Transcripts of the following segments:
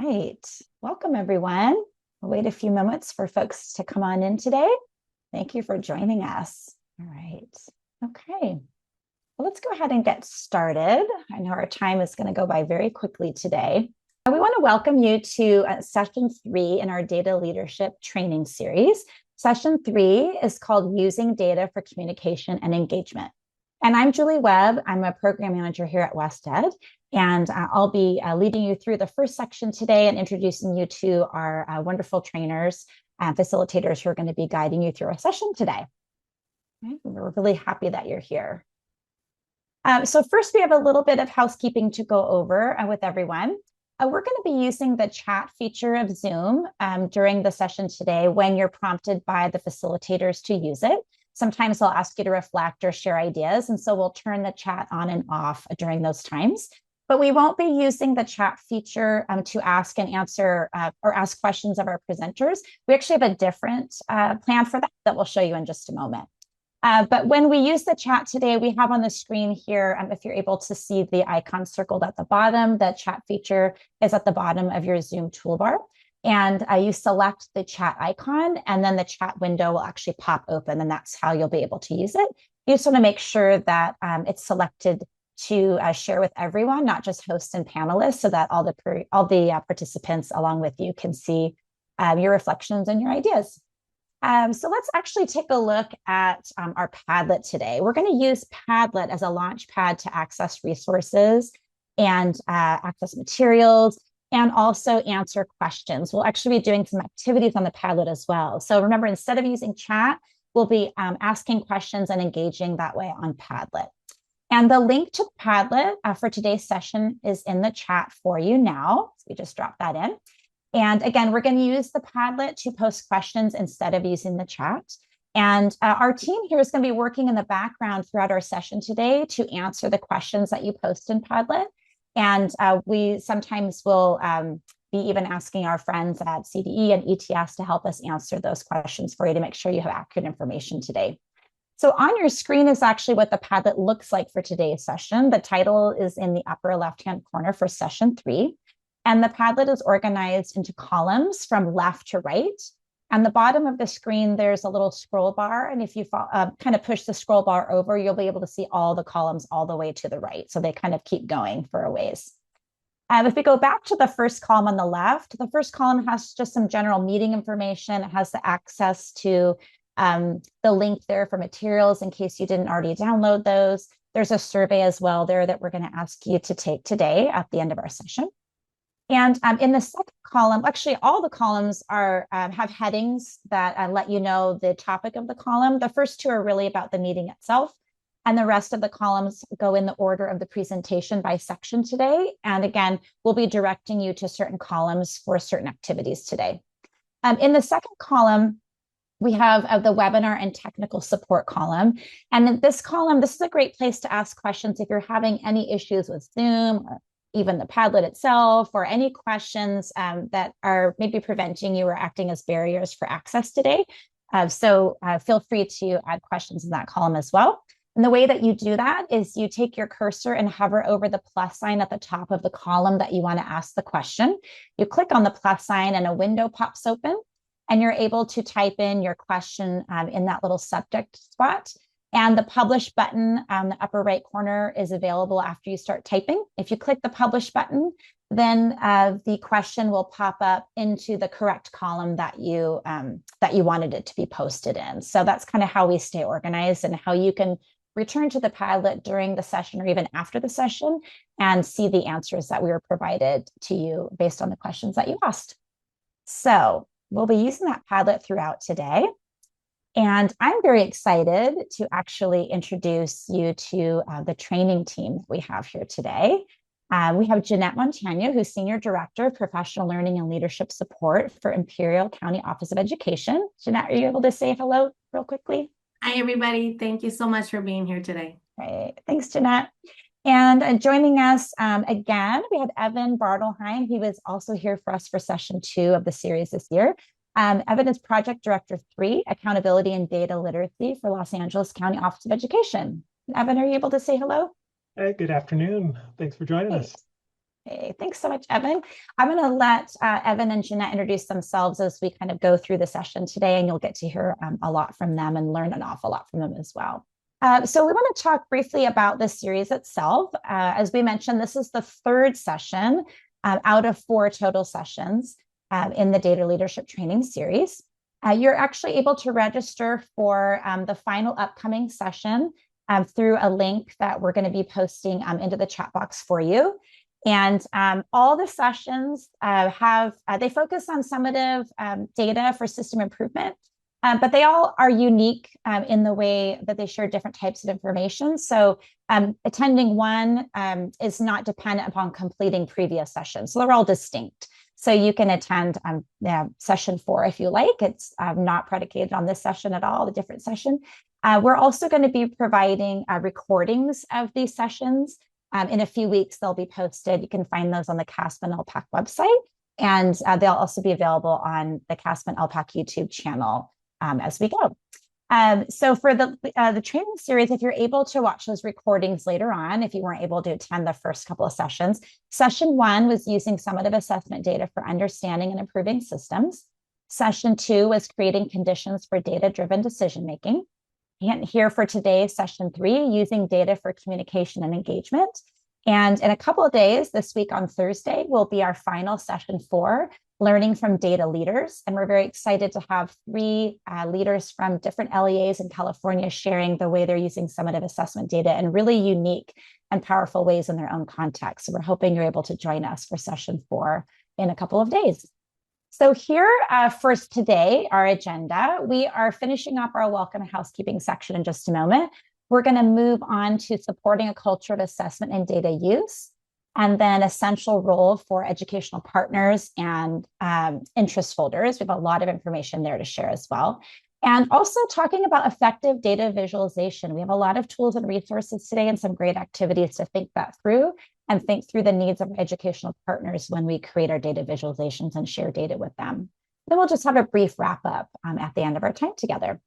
right. Welcome, everyone. We'll wait a few moments for folks to come on in today. Thank you for joining us. All right. Okay. Well, let's go ahead and get started. I know our time is going to go by very quickly today. We want to welcome you to session 3 in our data leadership training series. Session 3 is called Using Data for Communication and Engagement. And I'm Julie Webb. I'm a program manager here at WestEd, and I'll be leading you through the first section today and introducing you to our wonderful trainers and facilitators who are going to be guiding you through our session today. Okay? We're really happy that you're here. So first, we have a little bit of housekeeping to go over with everyone. We're going to be using the chat feature of Zoom during the session today when you're prompted by the facilitators to use it. Sometimes they'll ask you to reflect or share ideas, and so we'll turn the chat on and off during those times. But we won't be using the chat feature to ask and answer or ask questions of our presenters. We actually have a different plan for that we'll show you in just a moment. But when we use the chat today, we have on the screen here, if you're able to see the icon circled at the bottom, the chat feature is at the bottom of your Zoom toolbar. And you select the chat icon, and then the chat window will actually pop open, and that's how you'll be able to use it. You just want to make sure that it's selected to share with everyone, not just hosts and panelists, so that all the participants along with you can see your reflections and your ideas. So let's actually take a look at our Padlet today. We're going to use Padlet as a launch pad to access resources and access materials, and also answer questions. We'll actually be doing some activities on the Padlet as well. So remember, instead of using chat, we'll be asking questions and engaging that way on Padlet. And the link to Padlet for today's session is in the chat for you now. So we just drop that in. And again, we're going to use the Padlet to post questions instead of using the chat. And our team here is going to be working in the background throughout our session today to answer the questions that you post in Padlet. And we sometimes will be even asking our friends at CDE and ETS to help us answer those questions for you to make sure you have accurate information today. So on your screen is actually what the Padlet looks like for today's session. The title is in the upper left-hand corner for session 3. And the Padlet is organized into columns from left to right. On the bottom of the screen, there's a little scroll bar. And if you kind of push the scroll bar over, you'll be able to see all the columns all the way to the right. So they kind of keep going for a ways. If we go back to the first column on the left, the first column has just some general meeting information. It has the access to the link there for materials in case you didn't already download those. There's a survey as well there that we're going to ask you to take today at the end of our session. And in the second column, actually all the columns are have headings that let you know the topic of the column. The first two are really about the meeting itself, and the rest of the columns go in the order of the presentation by section today. And again, we'll be directing you to certain columns for certain activities today. In the second column, we have the webinar and technical support column. And in this column, this is a great place to ask questions if you're having any issues with Zoom or even the Padlet itself, or any questions that are maybe preventing you or acting as barriers for access today. So feel free to add questions in that column as well. And the way that you do that is you take your cursor and hover over the plus sign at the top of the column that you want to ask the question. You click on the plus sign and a window pops open, and you're able to type in your question in that little subject spot. And the publish button on the upper right corner is available after you start typing. If you click the publish button, then the question will pop up into the correct column that you wanted it to be posted in. So that's kind of how we stay organized and how you can return to the Padlet during the session or even after the session and see the answers that we were provided to you based on the questions that you asked. So we'll be using that Padlet throughout today. And I'm very excited to actually introduce you to the training team that we have here today. We have Jeanette Montagna, who's Senior Director of Professional Learning and Leadership Support for Imperial County Office of Education. Jeanette, are you able to say hello real quickly? Hi, everybody. Thank you so much for being here today. Great. Thanks, Jeanette. And joining us again, we had Evan Bartelheim. He was also here for us for session 2 of the series this year. Evan is Project Director 3, Accountability and Data Literacy for Los Angeles County Office of Education. Evan, are you able to say hello? Hey, good afternoon. Thanks for joining us. Okay, thanks so much, Evan. I'm going to let Evan and Jeanette introduce themselves as we kind of go through the session today, and you'll get to hear a lot from them and learn an awful lot from them as well. So we want to talk briefly about the series itself. As we mentioned, this is the third session out of 4 total sessions in the Data Leadership Training Series. You're actually able to register for the final upcoming session through a link that we're going to be posting into the chat box for you. And all the sessions they focus on summative data for system improvement, but they all are unique in the way that they share different types of information. So attending one is not dependent upon completing previous sessions. So they're all distinct. So you can attend session 4 if you like. It's not predicated on this session at all, a different session. We're also going to be providing recordings of these sessions. In a few weeks, they'll be posted. You can find those on the CAASPP and ELPAC website, and they'll also be available on the CAASPP and ELPAC YouTube channel as we go. So for the training series, if you're able to watch those recordings later on, if you weren't able to attend the first couple of sessions, session 1 was using summative assessment data for understanding and improving systems. Session 2 was creating conditions for data-driven decision-making. And here for today, session 3, using data for communication and engagement. And in a couple of days, this week on Thursday, will be our final session 4, learning from data leaders. And we're very excited to have 3 leaders from different LEAs in California sharing the way they're using summative assessment data in really unique and powerful ways in their own context. So we're hoping you're able to join us for session 4 in a couple of days. So here for today, our agenda, we are finishing up our welcome and housekeeping section in just a moment. We're going to move on to supporting a culture of assessment and data use, and then essential role for educational partners and interest holders. We have a lot of information there to share as well. And also talking about effective data visualization. We have a lot of tools and resources today and some great activities to think that through and think through the needs of educational partners when we create our data visualizations and share data with them. Then we'll just have a brief wrap up at the end of our time together.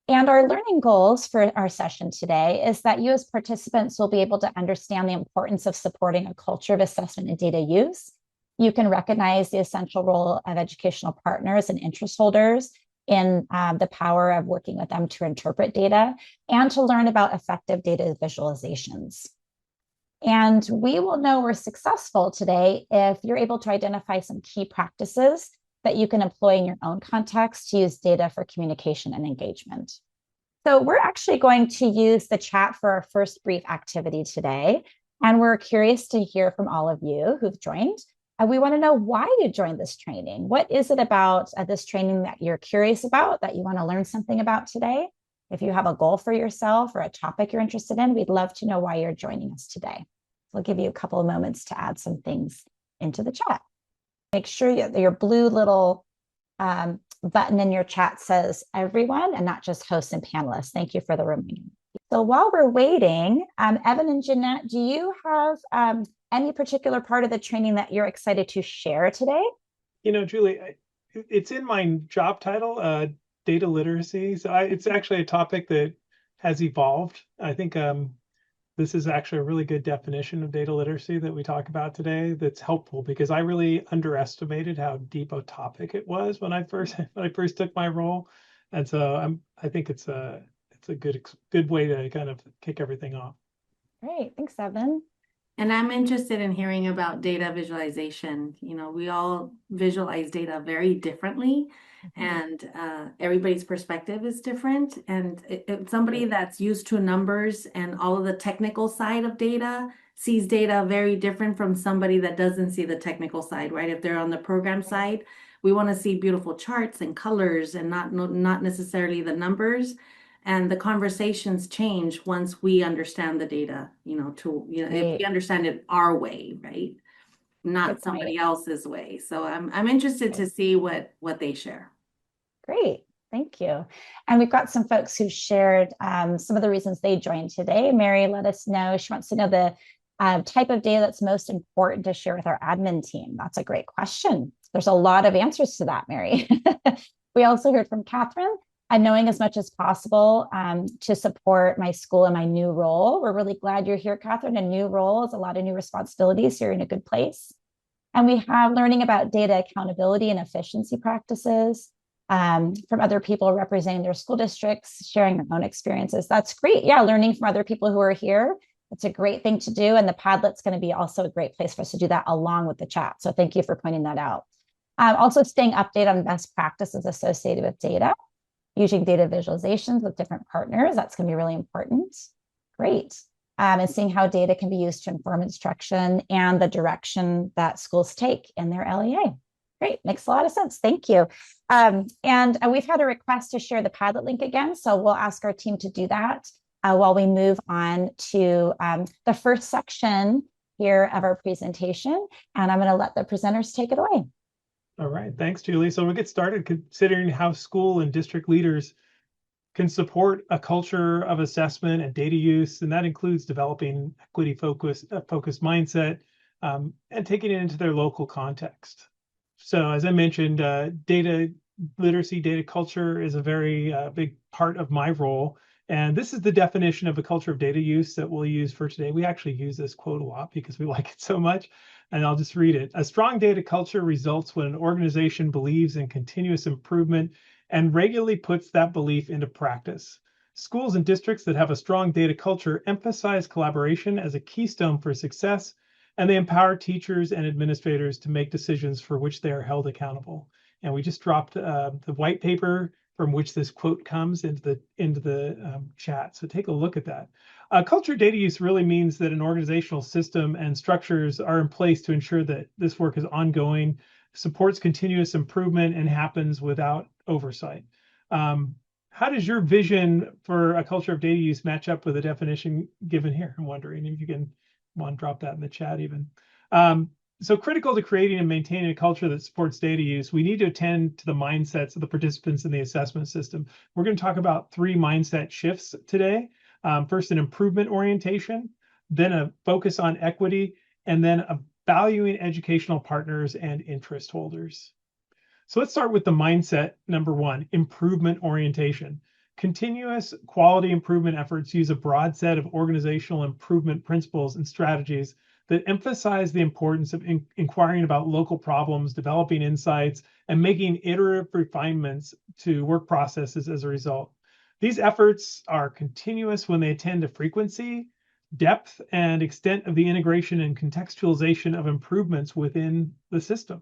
And our learning goals for our session today is that you as participants will be able to understand the importance of supporting a culture of assessment and data use. You can recognize the essential role of educational partners and interest holders in the power of working with them to interpret data, and to learn about effective data visualizations. And we will know we're successful today if you're able to identify some key practices that you can employ in your own context to use data for communication and engagement. So we're actually going to use the chat for our first brief activity today. And we're curious to hear from all of you who've joined. We want to know why you joined this training. What is it about this training that you're curious about, that you want to learn something about today? If you have a goal for yourself or a topic you're interested in, we'd love to know why you're joining us today. We'll give you a couple of moments to add some things into the chat. Make sure your blue little button in your chat says everyone and not just hosts and panelists. Thank you for the reminder. So while we're waiting, Evan and Jeanette, do you have any particular part of the training that you're excited to share today? You know, Julie, it's in my job title, data literacy. So it's actually a topic that has evolved. I think this is actually a really good definition of data literacy that we talk about today. That's helpful because I really underestimated how deep a topic it was when I first took my role, and so I think it's a good way to kind of kick everything off. Great, thanks, Evan. And I'm interested in hearing about data visualization. You know, we all visualize data very differently, and everybody's perspective is different. And somebody that's used to numbers and all of the technical side of data sees data very different from somebody that doesn't see the technical side, right? If they're on the program side, we want to see beautiful charts and colors and not necessarily the numbers. And the conversations change once we understand the data, if we understand it our way, right? Not somebody else's way. So I'm interested to see what they share. Great, thank you. And we've got some folks who shared some of the reasons they joined today. Mary let us know, she wants to know the type of data that's most important to share with our admin team. That's a great question. There's a lot of answers to that, Mary. We also heard from Catherine. and knowing as much as possible to support my school and my new role. We're really glad you're here, Catherine. A new role is a lot of new responsibilities. So you're in a good place. And we have learning about data accountability and efficiency practices from other people representing their school districts, sharing their own experiences. That's great. Yeah, learning from other people who are here. It's a great thing to do. And the Padlet's going to be also a great place for us to do that along with the chat. So thank you for pointing that out. Also staying updated on best practices associated with data, using data visualizations with different partners. That's going to be really important. Great. And seeing how data can be used to inform instruction and the direction that schools take in their LEA. Great, makes a lot of sense. Thank you. And we've had a request to share the Padlet link again, so we'll ask our team to do that while we move on to the first section here of our presentation. And I'm going to let the presenters take it away. All right, thanks, Julie. So we'll get started considering how school and district leaders can support a culture of assessment and data use, and that includes developing equity-focused mindset and taking it into their local context. So as I mentioned, data literacy, data culture is a very big part of my role. And this is the definition of a culture of data use that we'll use for today. We actually use this quote a lot because we like it so much. And I'll just read it. A strong data culture results when an organization believes in continuous improvement and regularly puts that belief into practice. Schools and districts that have a strong data culture emphasize collaboration as a keystone for success, and they empower teachers and administrators to make decisions for which they are held accountable. And we just dropped the white paper from which this quote comes into the chat. So take a look at that. Culture data use really means that an organizational system and structures are in place to ensure that this work is ongoing, supports continuous improvement, and happens without oversight. How does your vision for a culture of data use match up with the definition given here? I'm wondering if you can drop that in the chat even. So critical to creating and maintaining a culture that supports data use, we need to attend to the mindsets of the participants in the assessment system. We're going to talk about 3 mindset shifts today. First, an improvement orientation, then a focus on equity, and then a valuing educational partners and interest holders. So let's start with the mindset number 1, improvement orientation. Continuous quality improvement efforts use a broad set of organizational improvement principles and strategies that emphasize the importance of inquiring about local problems, developing insights, and making iterative refinements to work processes as a result. These efforts are continuous when they attend to frequency, depth, and extent of the integration and contextualization of improvements within the system.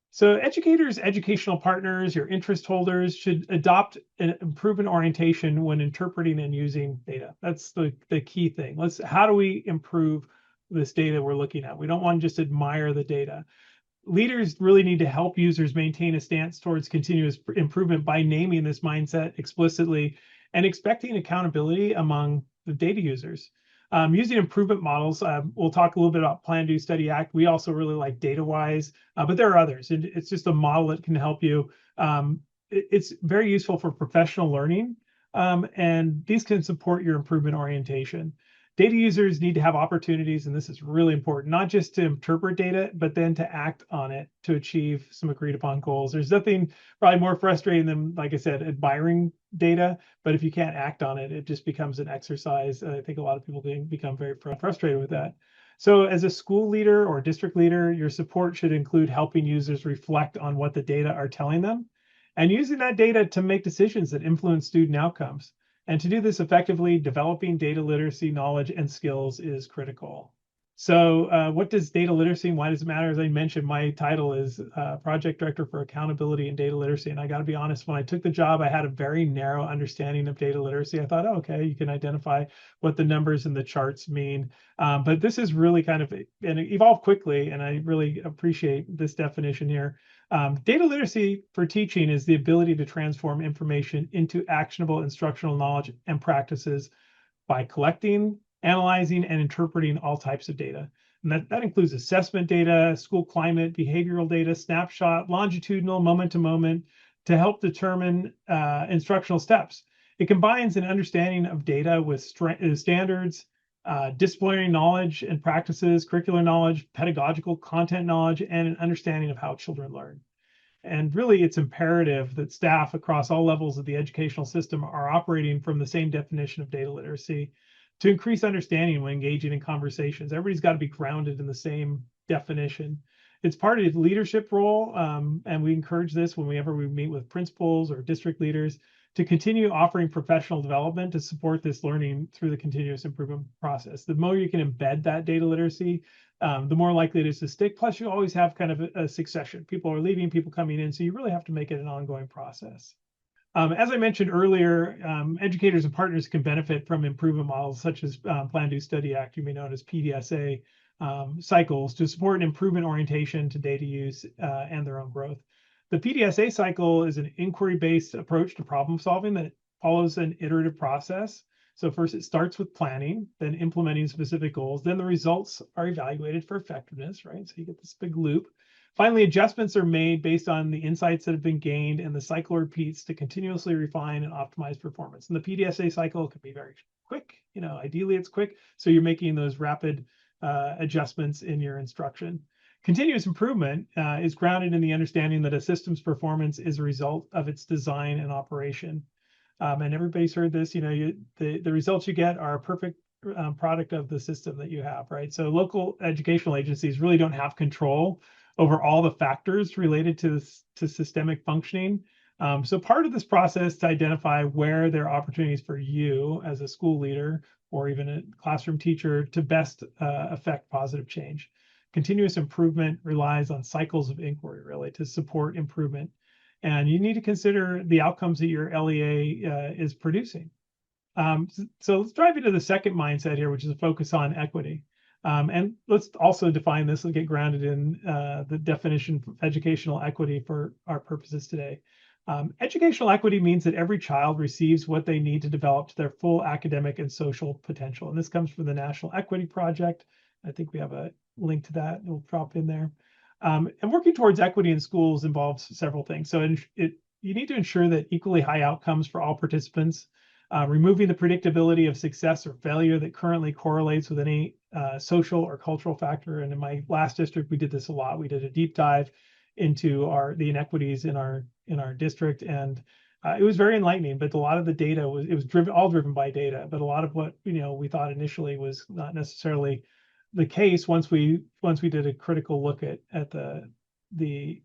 So educators, educational partners, your interest holders should adopt an improvement orientation when interpreting and using data. That's the key thing. How do we improve this data we're looking at? We don't want to just admire the data. Leaders really need to help users maintain a stance towards continuous improvement by naming this mindset explicitly and expecting accountability among the data users. Using improvement models, we'll talk a little bit about Plan, Do, Study, Act. We also really like DataWise, but there are others. And it's just a model that can help you. It's very useful for professional learning, and these can support your improvement orientation. Data users need to have opportunities, and this is really important, not just to interpret data, but then to act on it to achieve some agreed upon goals. There's nothing probably more frustrating than, like I said, admiring data, but if you can't act on it, it just becomes an exercise. I think a lot of people become very frustrated with that. So as a school leader or district leader, your support should include helping users reflect on what the data are telling them and using that data to make decisions that influence student outcomes. And to do this effectively, developing data literacy knowledge and skills is critical. So what does data literacy and why does it matter? As I mentioned, my title is Project Director for Accountability and Data Literacy. And I got to be honest, when I took the job, I had a very narrow understanding of data literacy. I thought, oh, okay, you can identify what the numbers and the charts mean. But this is really kind of, and it evolved quickly, and I really appreciate this definition here. Data literacy for teaching is the ability to transform information into actionable instructional knowledge and practices by collecting, analyzing, and interpreting all types of data. And that includes assessment data, school climate, behavioral data, snapshot, longitudinal, moment-to-moment, to help determine instructional steps. It combines an understanding of data with standards, disciplinary knowledge and practices, curricular knowledge, pedagogical content knowledge, and an understanding of how children learn. And really, it's imperative that staff across all levels of the educational system are operating from the same definition of data literacy to increase understanding when engaging in conversations. Everybody's got to be grounded in the same definition. It's part of the leadership role, and we encourage this whenever we meet with principals or district leaders to continue offering professional development to support this learning through the continuous improvement process. The more you can embed that data literacy, the more likely it is to stick. Plus, you always have kind of a succession. People are leaving, people coming in, so you really have to make it an ongoing process. As I mentioned earlier, educators and partners can benefit from improvement models such as Plan, Do, Study, Act, you may know it as PDSA, cycles to support an improvement orientation to data use and their own growth. The PDSA cycle is an inquiry-based approach to problem solving that follows an iterative process. So first it starts with planning, then implementing specific goals, then the results are evaluated for effectiveness, right? So you get this big loop. Finally, adjustments are made based on the insights that have been gained, and the cycle repeats to continuously refine and optimize performance. And the PDSA cycle can be very quick, ideally it's quick. So you're making those rapid adjustments in your instruction. Continuous improvement is grounded in the understanding that a system's performance is a result of its design and operation. And everybody's heard this, the results you get are a perfect product of the system that you have, right? So local educational agencies really don't have control over all the factors related to systemic functioning. So part of this process to identify where there are opportunities for you as a school leader or even a classroom teacher to best affect positive change. Continuous improvement relies on cycles of inquiry, really, to support improvement. And you need to consider the outcomes that your LEA is producing. So let's dive into the second mindset here, which is a focus on equity. And let's also define this and get grounded in the definition of educational equity for our purposes today. Educational equity means that every child receives what they need to develop to their full academic and social potential. And this comes from the National Equity Project. I think we have a link to that. It'll drop in there. And working towards equity in schools involves several things. So you need to ensure that equally high outcomes for all participants, removing the predictability of success or failure that currently correlates with any social or cultural factor. And in my last district, we did this a lot. We did a deep dive into the inequities in our district, and it was very enlightening. But a lot of the data was driven by data. But a lot of what we thought initially was not necessarily the case once we did a critical look at the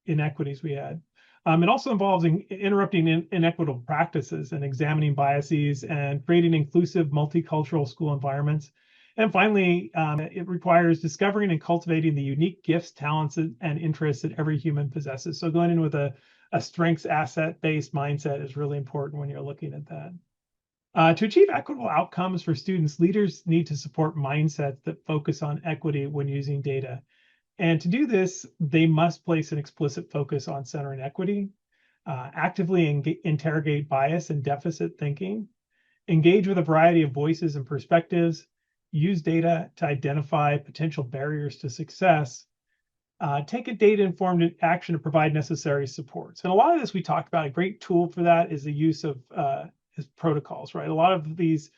inequities we had. It also involves interrupting inequitable practices and examining biases and creating inclusive multicultural school environments. And finally, it requires discovering and cultivating the unique gifts, talents, and interests that every human possesses. So going in with a strengths asset-based mindset is really important when you're looking at that. To achieve equitable outcomes for students, leaders need to support mindsets that focus on equity when using data. And to do this, they must place an explicit focus on centering equity, actively interrogate bias and deficit thinking, engage with a variety of voices and perspectives, use data to identify potential barriers to success, take a data-informed action to provide necessary supports. And a lot of this we talked about. A great tool for that is the use of protocols, right? A lot of these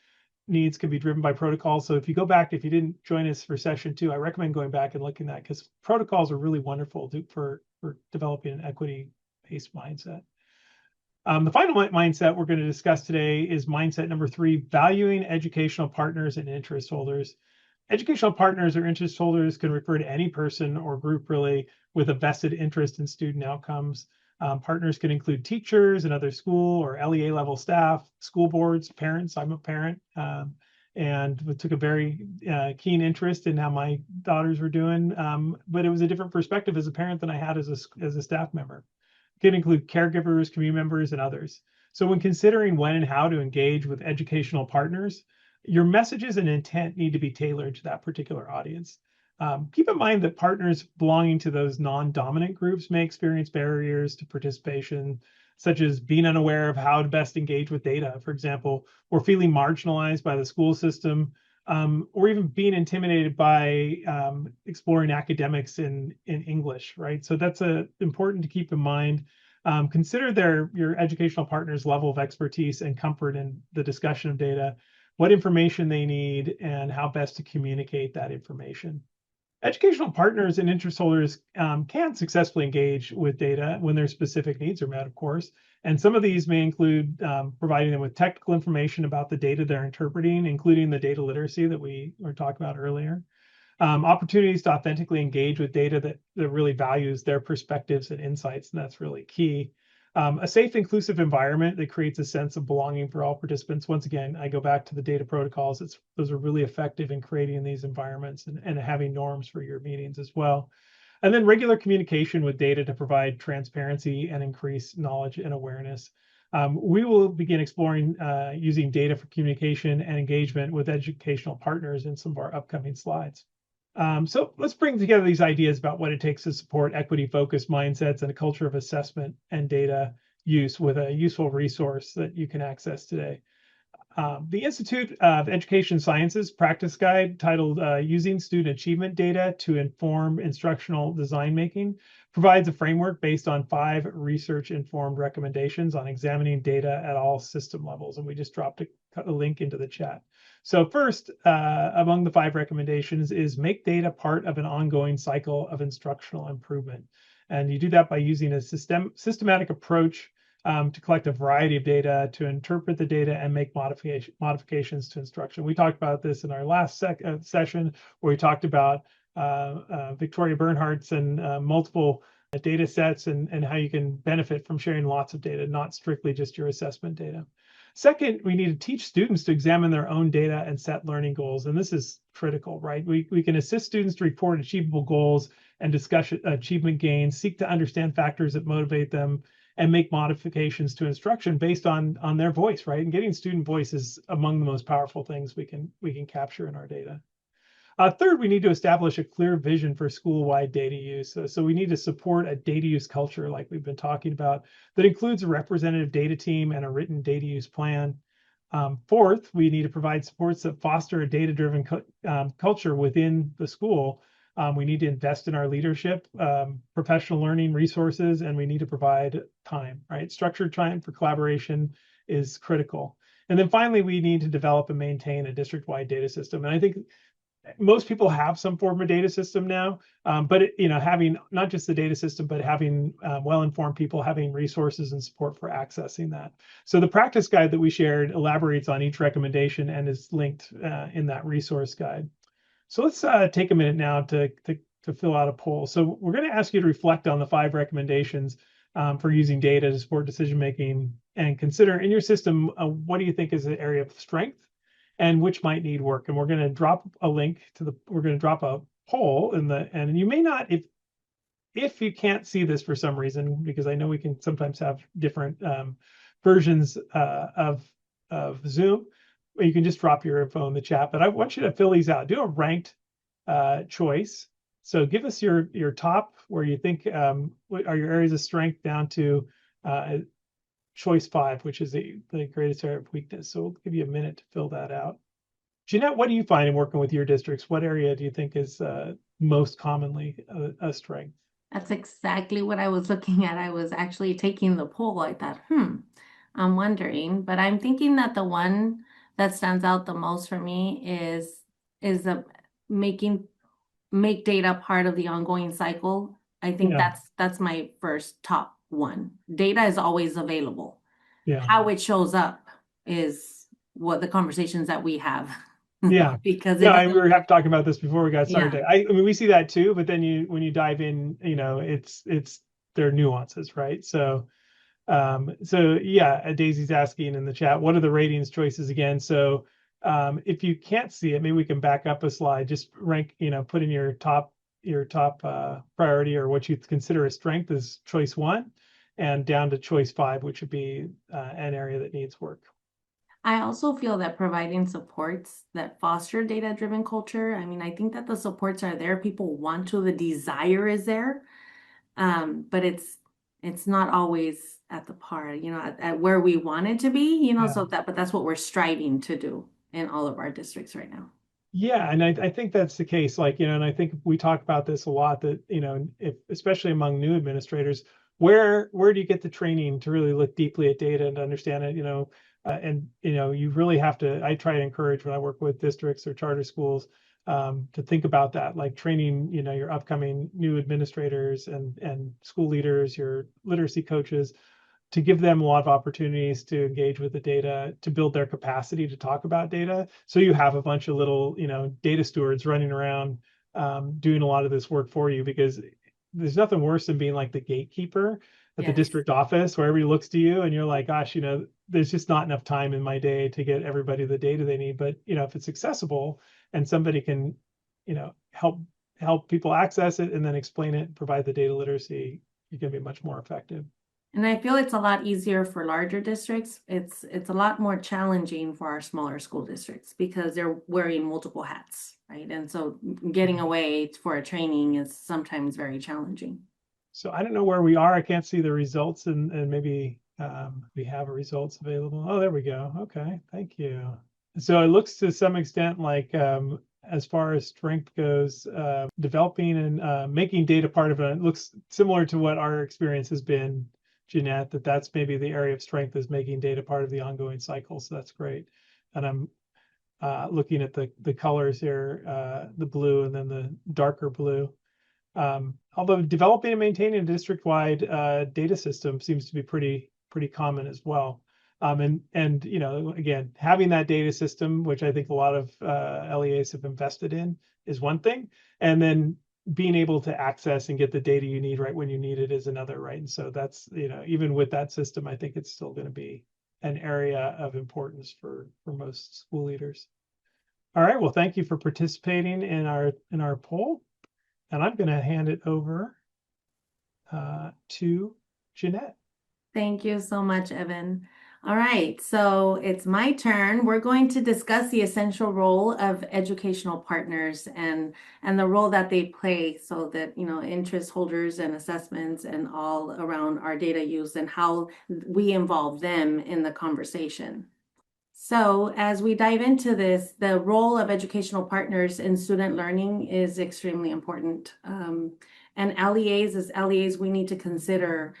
needs can be driven by protocols. So if you didn't join us for session 2, I recommend going back and looking at that, because protocols are really wonderful for developing an equity-based mindset. The final mindset we're going to discuss today is mindset number 3, valuing educational partners and interest holders. Educational partners or interest holders can refer to any person or group really with a vested interest in student outcomes. Partners can include teachers and other school or LEA level staff, school boards, parents. I'm a parent, and took a very keen interest in how my daughters were doing. But it was a different perspective as a parent than I had as a staff member. It can include caregivers, community members, and others. So when considering when and how to engage with educational partners, your messages and intent need to be tailored to that particular audience. Keep in mind that partners belonging to those non-dominant groups may experience barriers to participation, such as being unaware of how to best engage with data, for example, or feeling marginalized by the school system, or even being intimidated by exploring academics in English, right? So that's important to keep in mind. Consider your educational partner's level of expertise and comfort in the discussion of data, what information they need, and how best to communicate that information. Educational partners and interest holders can successfully engage with data when their specific needs are met, of course. And some of these may include providing them with technical information about the data they're interpreting, including the data literacy that we were talking about earlier. Opportunities to authentically engage with data that really values their perspectives and insights, and that's really key. A safe, inclusive environment that creates a sense of belonging for all participants. Once again, I go back to the data protocols. Those are really effective in creating these environments and having norms for your meetings as well. And then regular communication with data to provide transparency and increase knowledge and awareness. We will begin exploring using data for communication and engagement with educational partners in some of our upcoming slides. So let's bring together these ideas about what it takes to support equity-focused mindsets and a culture of assessment and data use with a useful resource that you can access today. The Institute of Education Sciences practice guide titled Using Student Achievement Data to Inform Instructional Design Making provides a framework based on 5 research-informed recommendations on examining data at all system levels. And we just dropped a link into the chat. So first, among the 5 recommendations is make data part of an ongoing cycle of instructional improvement. And you do that by using a systematic approach to collect a variety of data, to interpret the data and make modifications to instruction. We talked about this in our last session, where we talked about Victoria Bernhardt's and multiple data sets and how you can benefit from sharing lots of data, not strictly just your assessment data. Second, we need to teach students to examine their own data and set learning goals. And this is critical, right? We can assist students to report achievable goals and discuss achievement gains, seek to understand factors that motivate them, and make modifications to instruction based on their voice, right? And getting student voice is among the most powerful things we can capture in our data. Third, we need to establish a clear vision for school-wide data use. So we need to support a data use culture, like we've been talking about, that includes a representative data team and a written data use plan. Fourth, we need to provide supports that foster a data-driven culture within the school. We need to invest in our leadership, professional learning resources, and we need to provide time, right? Structured time for collaboration is critical. And then finally, we need to develop and maintain a district-wide data system. And I think most people have some form of data system now, but having not just the data system, but having well-informed people, having resources and support for accessing that. So the practice guide that we shared elaborates on each recommendation and is linked in that resource guide. So let's take a minute now to fill out a poll. So we're going to ask you to reflect on the 5 recommendations for using data to support decision-making, and consider in your system, what do you think is an area of strength and which might need work. And we're going to drop a link to we're going to drop a poll and you may not, if you can't see this for some reason, because I know we can sometimes have different versions of Zoom, you can just drop your info in the chat, but I want you to fill these out. Do a ranked choice. So give us your top, where you think what are your areas of strength, down to choice 5, which is the greatest area of weakness. So we'll give you a minute to fill that out. Jeanette, what do you find in working with your districts? What area do you think is most commonly a strength? That's exactly what I was looking at. I was actually taking the poll. I thought, I'm wondering, but I'm thinking that the one that stands out the most for me is make data part of the ongoing cycle. I think that's my first top one. Data is always available. Yeah. How it shows up is what the conversations that we have. Yeah. Because we were talking about this before we got started. Yeah. I mean, we see that too, but then when you dive in, it's there are nuances, right? So yeah, Daisy's asking in the chat, what are the ratings choices again? So if you can't see it, maybe we can back up a slide, just rank, put in your top priority, or what you consider a strength, is choice 1, and down to choice 5, which would be an area that needs work. I also feel that providing supports that foster data-driven culture, I mean, I think that the supports are there. People want to, the desire is there, but it's not always at the par, at where we want it to be, but that's what we're striving to do in all of our districts right now. Yeah, and I think that's the case. And I think we talk about this a lot, that, especially among new administrators, where do you get the training to really look deeply at data and to understand it, you really have to, I try to encourage when I work with districts or charter schools, to think about that, like training, your upcoming new administrators and school leaders, your literacy coaches, to give them a lot of opportunities to engage with the data, to build their capacity to talk about data. So you have a bunch of little, data stewards running around doing a lot of this work for you, because there's nothing worse than being like the gatekeeper at the Yes. district office where everybody looks to you and you're like, gosh, there's just not enough time in my day to get everybody the data they need. But, if it's accessible and somebody can, help people access it and then explain it, provide the data literacy, you're going to be much more effective. And I feel it's a lot easier for larger districts. It's a lot more challenging for our smaller school districts because they're wearing multiple hats, right? And so getting away for a training is sometimes very challenging. So I don't know where we are. I can't see the results, and maybe we have results available. Oh, there we go. Okay, thank you. So it looks to some extent like as far as strength goes, developing and making data part of it looks similar to what our experience has been, Jeanette, that's maybe the area of strength is making data part of the ongoing cycle. So that's great. And I'm looking at the colors here, the blue and then the darker blue. Although developing and maintaining a district-wide data system seems to be pretty common as well. And again, having that data system, which I think a lot of LEAs have invested in, is one thing. And then being able to access and get the data you need right when you need it is another, right? And so that's, even with that system, I think it's still going to be an area of importance for most school leaders. All right, well, thank you for participating in our poll. And I'm going to hand it over to Jeanette. Thank you so much, Evan. All right, so it's my turn. We're going to discuss the essential role of educational partners and the role that they play so that, interest holders and assessments and all around our data use and how we involve them in the conversation. So as we dive into this, the role of educational partners in student learning is extremely important. And LEAs, as LEAs, we need to consider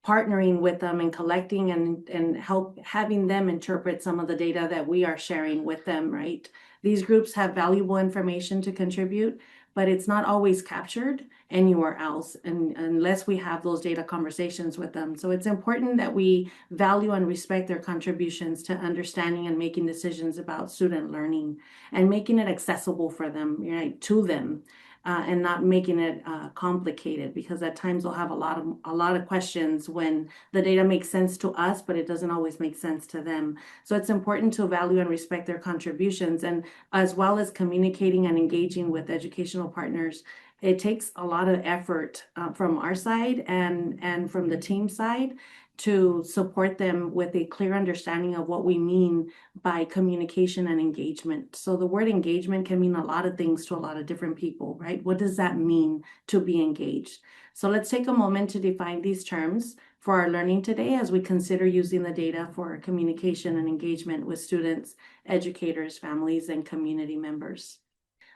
partnering with them and collecting and help having them interpret some of the data that we are sharing with them, right? These groups have valuable information to contribute, but it's not always captured anywhere else unless we have those data conversations with them. So it's important that we value and respect their contributions to understanding and making decisions about student learning and making it accessible for them, right, to them. And not making it complicated, because at times we'll have a lot of questions when the data makes sense to us, but it doesn't always make sense to them. So it's important to value and respect their contributions, and as well as communicating and engaging with educational partners. It takes a lot of effort from our side and from the team side to support them with a clear understanding of what we mean by communication and engagement. So the word engagement can mean a lot of things to a lot of different people, right? What does that mean to be engaged? So let's take a moment to define these terms for our learning today as we consider using the data for communication and engagement with students, educators, families, and community members.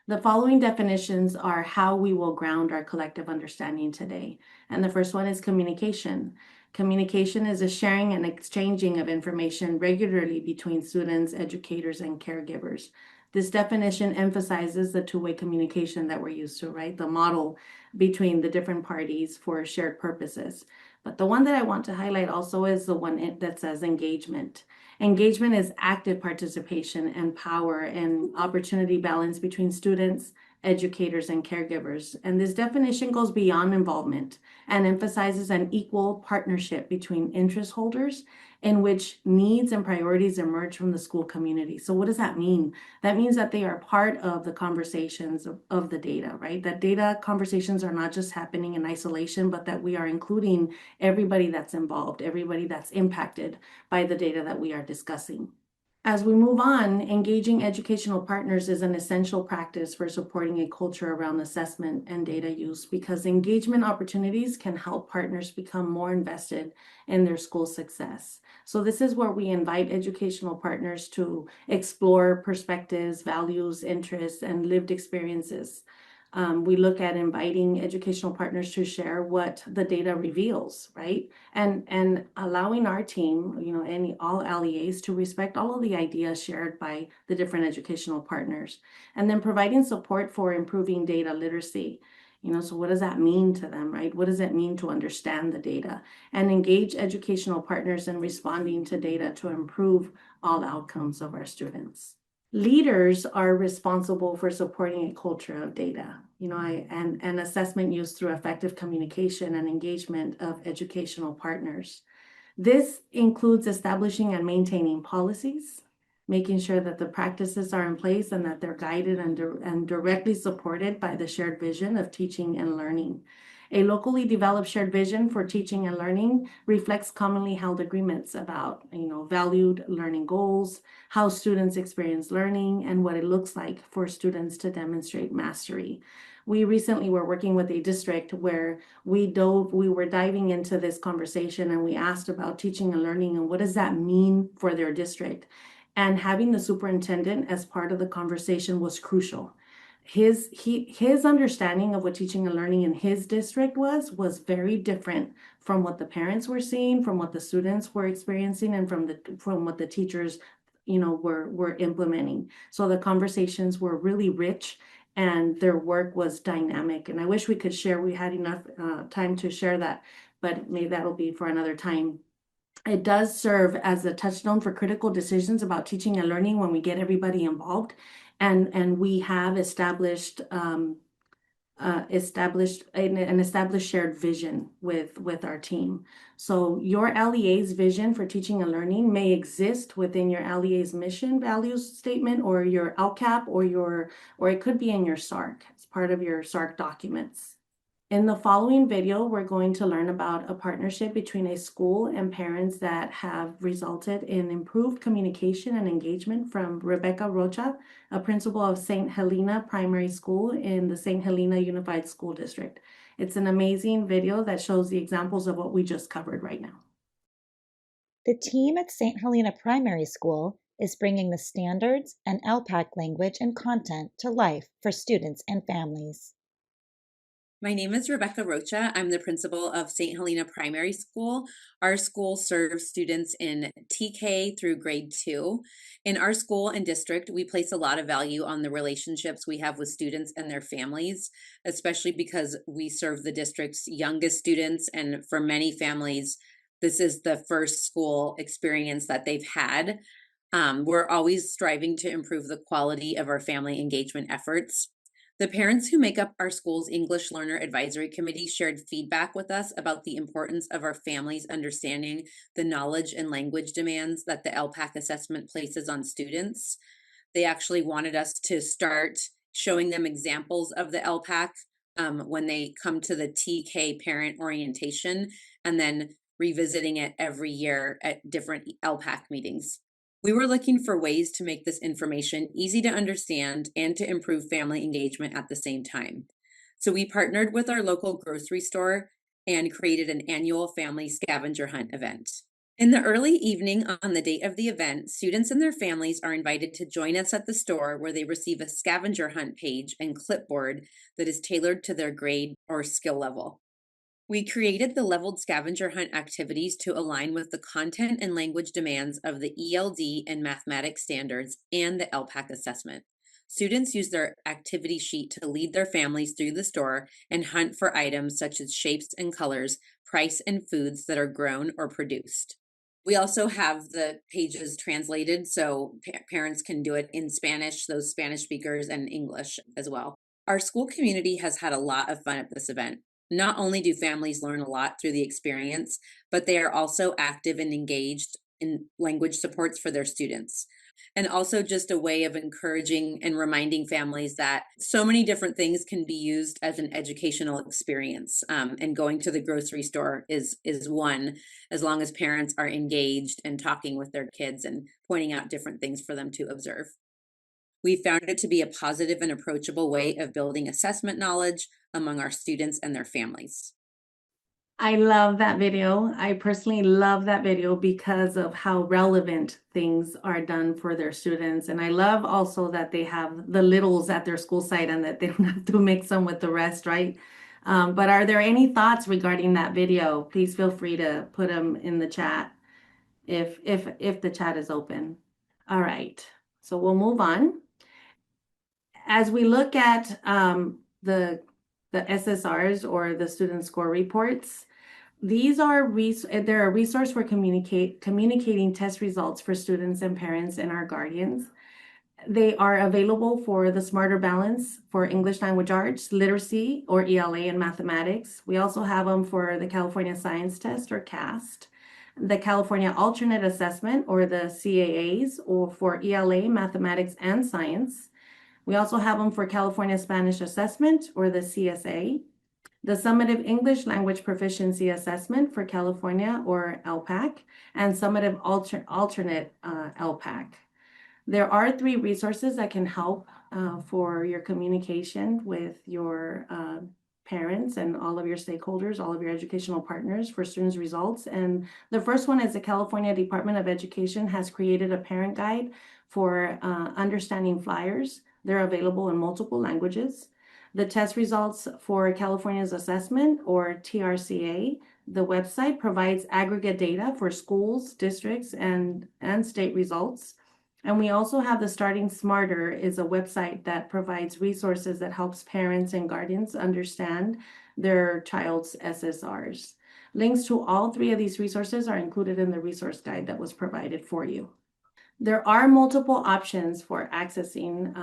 The following definitions are how we will ground our collective understanding today. And the first one is communication. Communication is a sharing and exchanging of information regularly between students, educators, and caregivers. This definition emphasizes the two-way communication that we're used to, right? The model between the different parties for shared purposes. But the one that I want to highlight also is the one that says engagement. Engagement is active participation and power and opportunity balance between students, educators, and caregivers. And this definition goes beyond involvement and emphasizes an equal partnership between interest holders in which needs and priorities emerge from the school community. So what does that mean? That means that they are part of the conversations of the data, right? That data conversations are not just happening in isolation, but that we are including everybody that's involved, everybody that's impacted by the data that we are discussing. As we move on, engaging educational partners is an essential practice for supporting a culture around assessment and data use, because engagement opportunities can help partners become more invested in their school success. So this is where we invite educational partners to explore perspectives, values, interests, and lived experiences We look at inviting educational partners to share what the data reveals, right? And allowing our team, all LEAs to respect all of the ideas shared by the different educational partners, and then providing support for improving data literacy. So what does that mean to them, right? What does it mean to understand the data? And engage educational partners in responding to data to improve all outcomes of our students. Leaders are responsible for supporting a culture of data, and assessment used through effective communication and engagement of educational partners. This includes establishing and maintaining policies, making sure that the practices are in place and that they're guided and directly supported by the shared vision of teaching and learning. A locally developed shared vision for teaching and learning reflects commonly held agreements about, valued learning goals, how students experience learning, and what it looks like for students to demonstrate mastery. We recently were working with a district where we were diving into this conversation, and we asked about teaching and learning and what does that mean for their district. And having the superintendent as part of the conversation was crucial. His understanding of what teaching and learning in his district was very different from what the parents were seeing, from what the students were experiencing, and from what the teachers were implementing. So the conversations were really rich and their work was dynamic. And I wish we could share, we had enough time to share that, but maybe that'll be for another time. It does serve as a touchstone for critical decisions about teaching and learning when we get everybody involved. And we have established an established shared vision with our team. So your LEA's vision for teaching and learning may exist within your LEA's mission values statement or your LCAP or it could be in your SARC as part of your SARC documents. In the following video, we're going to learn about a partnership between a school and parents that have resulted in improved communication and engagement from Rebecca Rocha, a principal of St. Helena Primary School in the St. Helena Unified School District. It's an amazing video that shows the examples of what we just covered right now. The team at St. Helena Primary School is bringing the standards and ELPAC language and content to life for students and families. My name is Rebecca Rocha. I'm the principal of St. Helena Primary School. Our school serves students in TK through grade 2. In our school and district, we place a lot of value on the relationships we have with students and their families, especially because we serve the district's youngest students. And for many families, this is the first school experience that they've had. We're always striving to improve the quality of our family engagement efforts. The parents who make up our school's English Learner Advisory Committee shared feedback with us about the importance of our families understanding the knowledge and language demands that the ELPAC assessment places on students. They actually wanted us to start showing them examples of the ELPAC when they come to the TK parent orientation, and then revisiting it every year at different ELPAC meetings. We were looking for ways to make this information easy to understand and to improve family engagement at the same time. So we partnered with our local grocery store and created an annual family scavenger hunt event. In the early evening on the date of the event, students and their families are invited to join us at the store where they receive a scavenger hunt page and clipboard that is tailored to their grade or skill level. We created the leveled scavenger hunt activities to align with the content and language demands of the ELD and mathematics standards and the ELPAC assessment. Students use their activity sheet to lead their families through the store and hunt for items such as shapes and colors, price, and foods that are grown or produced. We also have the pages translated so parents can do it in Spanish, those Spanish speakers, and English as well. Our school community has had a lot of fun at this event. Not only do families learn a lot through the experience, but they are also active and engaged in language supports for their students. And also just a way of encouraging and reminding families that so many different things can be used as an educational experience. And going to the grocery store is one, as long as parents are engaged and talking with their kids and pointing out different things for them to observe. We found it to be a positive and approachable way of building assessment knowledge among our students and their families. I love that video. I personally love that video because of how relevant things are done for their students. And I love also that they have the littles at their school site and that they don't have to mix them with the rest, right? But are there any thoughts regarding that video? Please feel free to put them in the chat if the chat is open. All right, so we'll move on. As we look at the SSRs or the student score reports, these are they're a resource for communicating test results for students and parents and our guardians. They are available for the Smarter Balance for English Language Arts, Literacy, or ELA and Mathematics. We also have them for the California Science Test, or CAST, the California Alternate Assessment, or the CAAs, or for ELA, Mathematics, and Science. We also have them for California Spanish Assessment, or the CSA, the Summative English Language Proficiency Assessment for California, or ELPAC, and Summative Alternate ELPAC. There are 3 resources that can help for your communication with your parents and all of your stakeholders, all of your educational partners for students' results. And the first one is the California Department of Education has created a parent guide for understanding flyers. They're available in multiple languages. The test results for California's assessment, or TRCA, the website provides aggregate data for schools, districts, and state results. And we also have the Starting Smarter is a website that provides resources that helps parents and guardians understand their child's SSRs. Links to all 3 of these resources are included in the resource guide that was provided for you. There are multiple options for accessing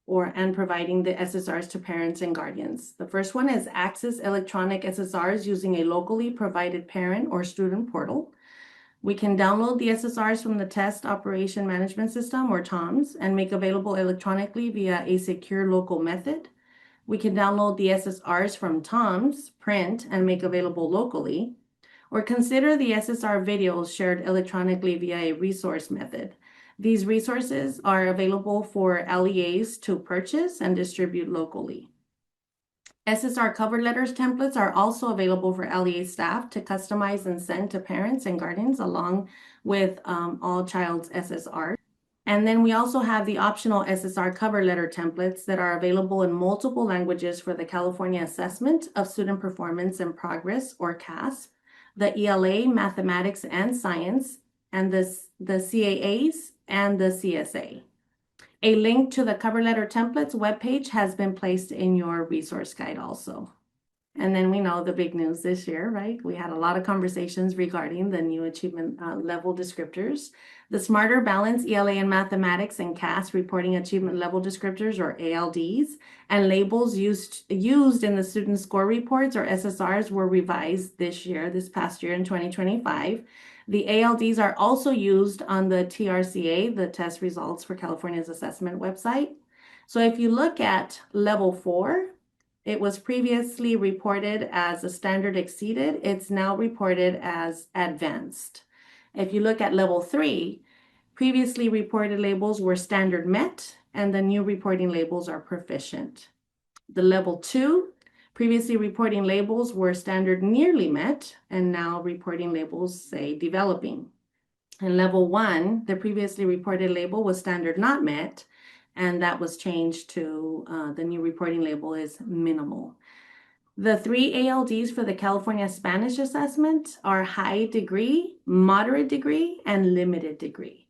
and providing the SSRs to parents and guardians. The first one is access electronic SSRs using a locally provided parent or student portal. We can download the SSRs from the Test Operation Management System, or TOMS, and make available electronically via a secure local method. We can download the SSRs from TOMS, print, and make available locally. Or consider the SSR videos shared electronically via a resource method. These resources are available for LEAs to purchase and distribute locally. SSR cover letters templates are also available for LEA staff to customize and send to parents and guardians along with all child's SSR. And then we also have the optional SSR cover letter templates that are available in multiple languages for the California Assessment of Student Performance and Progress, or CAASPP, the ELA, Mathematics and Science, and the CAAs and the CSA. A link to the cover letter templates webpage has been placed in your resource guide also. And then we know the big news this year, right? We had a lot of conversations regarding the new achievement level descriptors. The Smarter Balance ELA and Mathematics and CAS Reporting Achievement Level Descriptors, or ALDs, and labels used in the student score reports, or SSRs, were revised this past year in 2025. The ALDs are also used on the TRCA, the test results for California's assessment website. So if you look at level 4, it was previously reported as a standard exceeded. It's now reported as advanced. If you look at level 3, previously reported labels were standard met, and the new reporting labels are proficient. The level 2, previously reporting labels were standard nearly met, and now reporting labels say developing. In level 1, the previously reported label was standard not met, and that was changed to the new reporting label is minimal. The 3 ALDs for the California Spanish Assessment are high degree, moderate degree, and limited degree.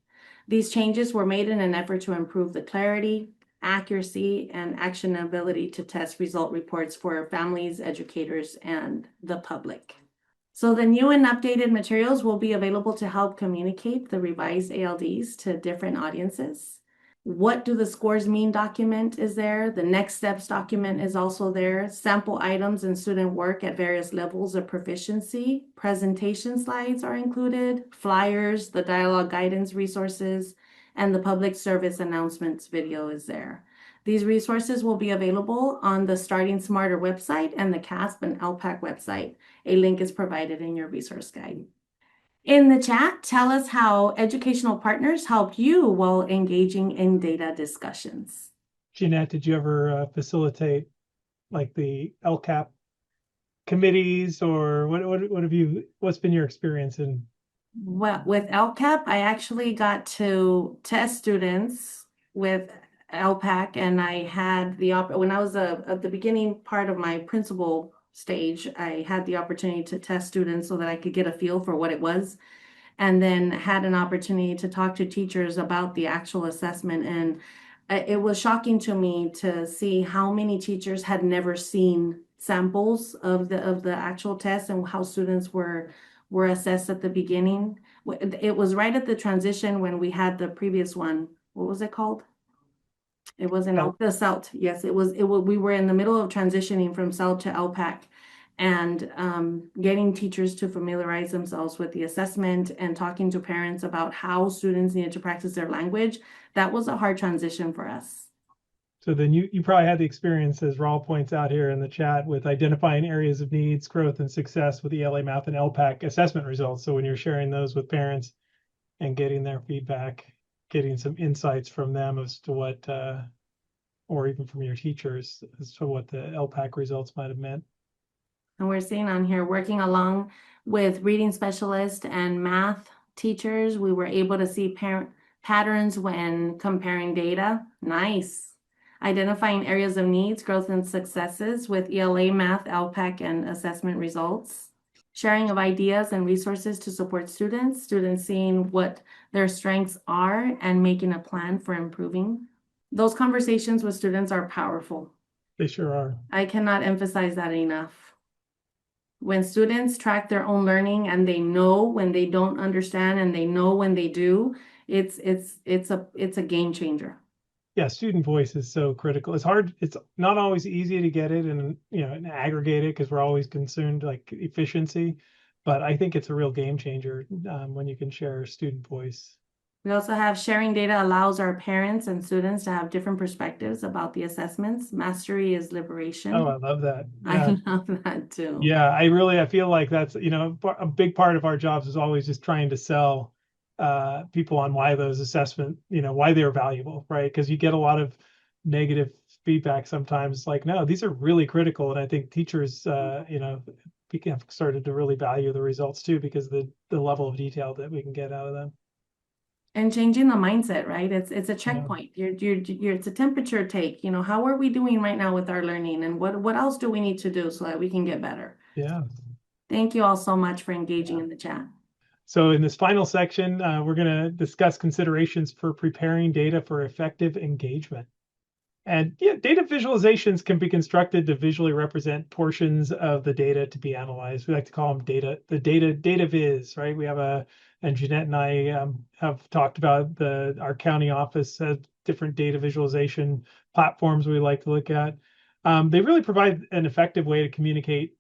These changes were made in an effort to improve the clarity, accuracy, and actionability to test result reports for families, educators, and the public. So the new and updated materials will be available to help communicate the revised ALDs to different audiences. What do the scores mean document is there. The next steps document is also there. Sample items and student work at various levels of proficiency. Presentation slides are included, flyers, the dialogue guidance resources, and the public service announcements video is there. These resources will be available on the Starting Smarter website and the CAASPP and ELPAC website. A link is provided in your resource guide. In the chat, tell us how educational partners helped you while engaging in data discussions. Jeanette, did you ever facilitate like the LCAP committees, or what have what's been your experience in? Well, with LCAP, I actually got to test students with ELPAC, and I had when I was at the beginning part of my principal stage, I had the opportunity to test students so that I could get a feel for what it was, and then had an opportunity to talk to teachers about the actual assessment. And it was shocking to me to see how many teachers had never seen samples of the actual test and how students were assessed at the beginning. It was right at the transition when we had the previous one. What was it called? It was in Oh. the CELT. Yes, it was. We were in the middle of transitioning from CELT to ELPAC, and getting teachers to familiarize themselves with the assessment and talking to parents about how students needed to practice their language. That was a hard transition for us. So then you probably had the experience, as Raul points out here in the chat, with identifying areas of needs, growth, and success with ELA Math and LPAC assessment results. So when you're sharing those with parents and getting their feedback, getting some insights from them as to what, or even from your teachers, as to what the LPAC results might have meant. And we're seeing on here, working along with reading specialists and math teachers, we were able to see patterns when comparing data. Nice. Identifying areas of needs, growth, and successes with ELA, math, LPAC, and assessment results. Sharing of ideas and resources to support students seeing what their strengths are and making a plan for improving. Those conversations with students are powerful. They sure are. I cannot emphasize that enough. When students track their own learning and they know when they don't understand and they know when they do, it's a game changer. Yeah, student voice is so critical. It's hard. It's not always easy to get it and and aggregate it because we're always concerned like efficiency. But I think it's a real game changer when you can share student voice. We also have sharing data allows our parents and students to have different perspectives about the assessments. Mastery is liberation. Oh, I love that. Yeah. I love that too. Yeah, I feel like that's, a big part of our jobs is always just trying to sell people on why those assessment, why they're valuable, right? Because you get a lot of negative feedback sometimes like, no, these are really critical. And I think teachers, have started to really value the results too, because the level of detail that we can get out of them. And changing the mindset, right? It's a checkpoint. It's a temperature take. How are we doing right now with our learning, and what else do we need to do so that we can get better? Yeah. Thank you all so much for engaging in the chat. So in this final section, we're going to discuss considerations for preparing data for effective engagement. And yeah, data visualizations can be constructed to visually represent portions of the data to be analyzed. We like to call them data viz, right? We have and Jeanette and I have talked about our county office has different data visualization platforms we like to look at. They really provide an effective way to communicate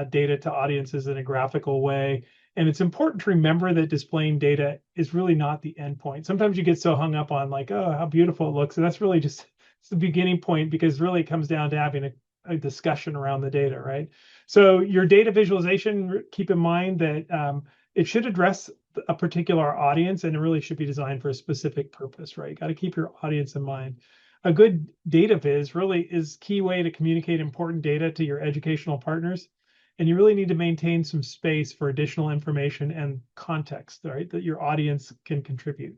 data to audiences in a graphical way. And it's important to remember that displaying data is really not the end point. Sometimes you get so hung up on like, oh, how beautiful it looks. And that's really just it's the beginning point, because really it comes down to having a discussion around the data, right? So your data visualization, keep in mind that it should address a particular audience, and it really should be designed for a specific purpose, right? You got to keep your audience in mind. A good data viz really is key way to communicate important data to your educational partners. And you really need to maintain some space for additional information and context, right, that your audience can contribute.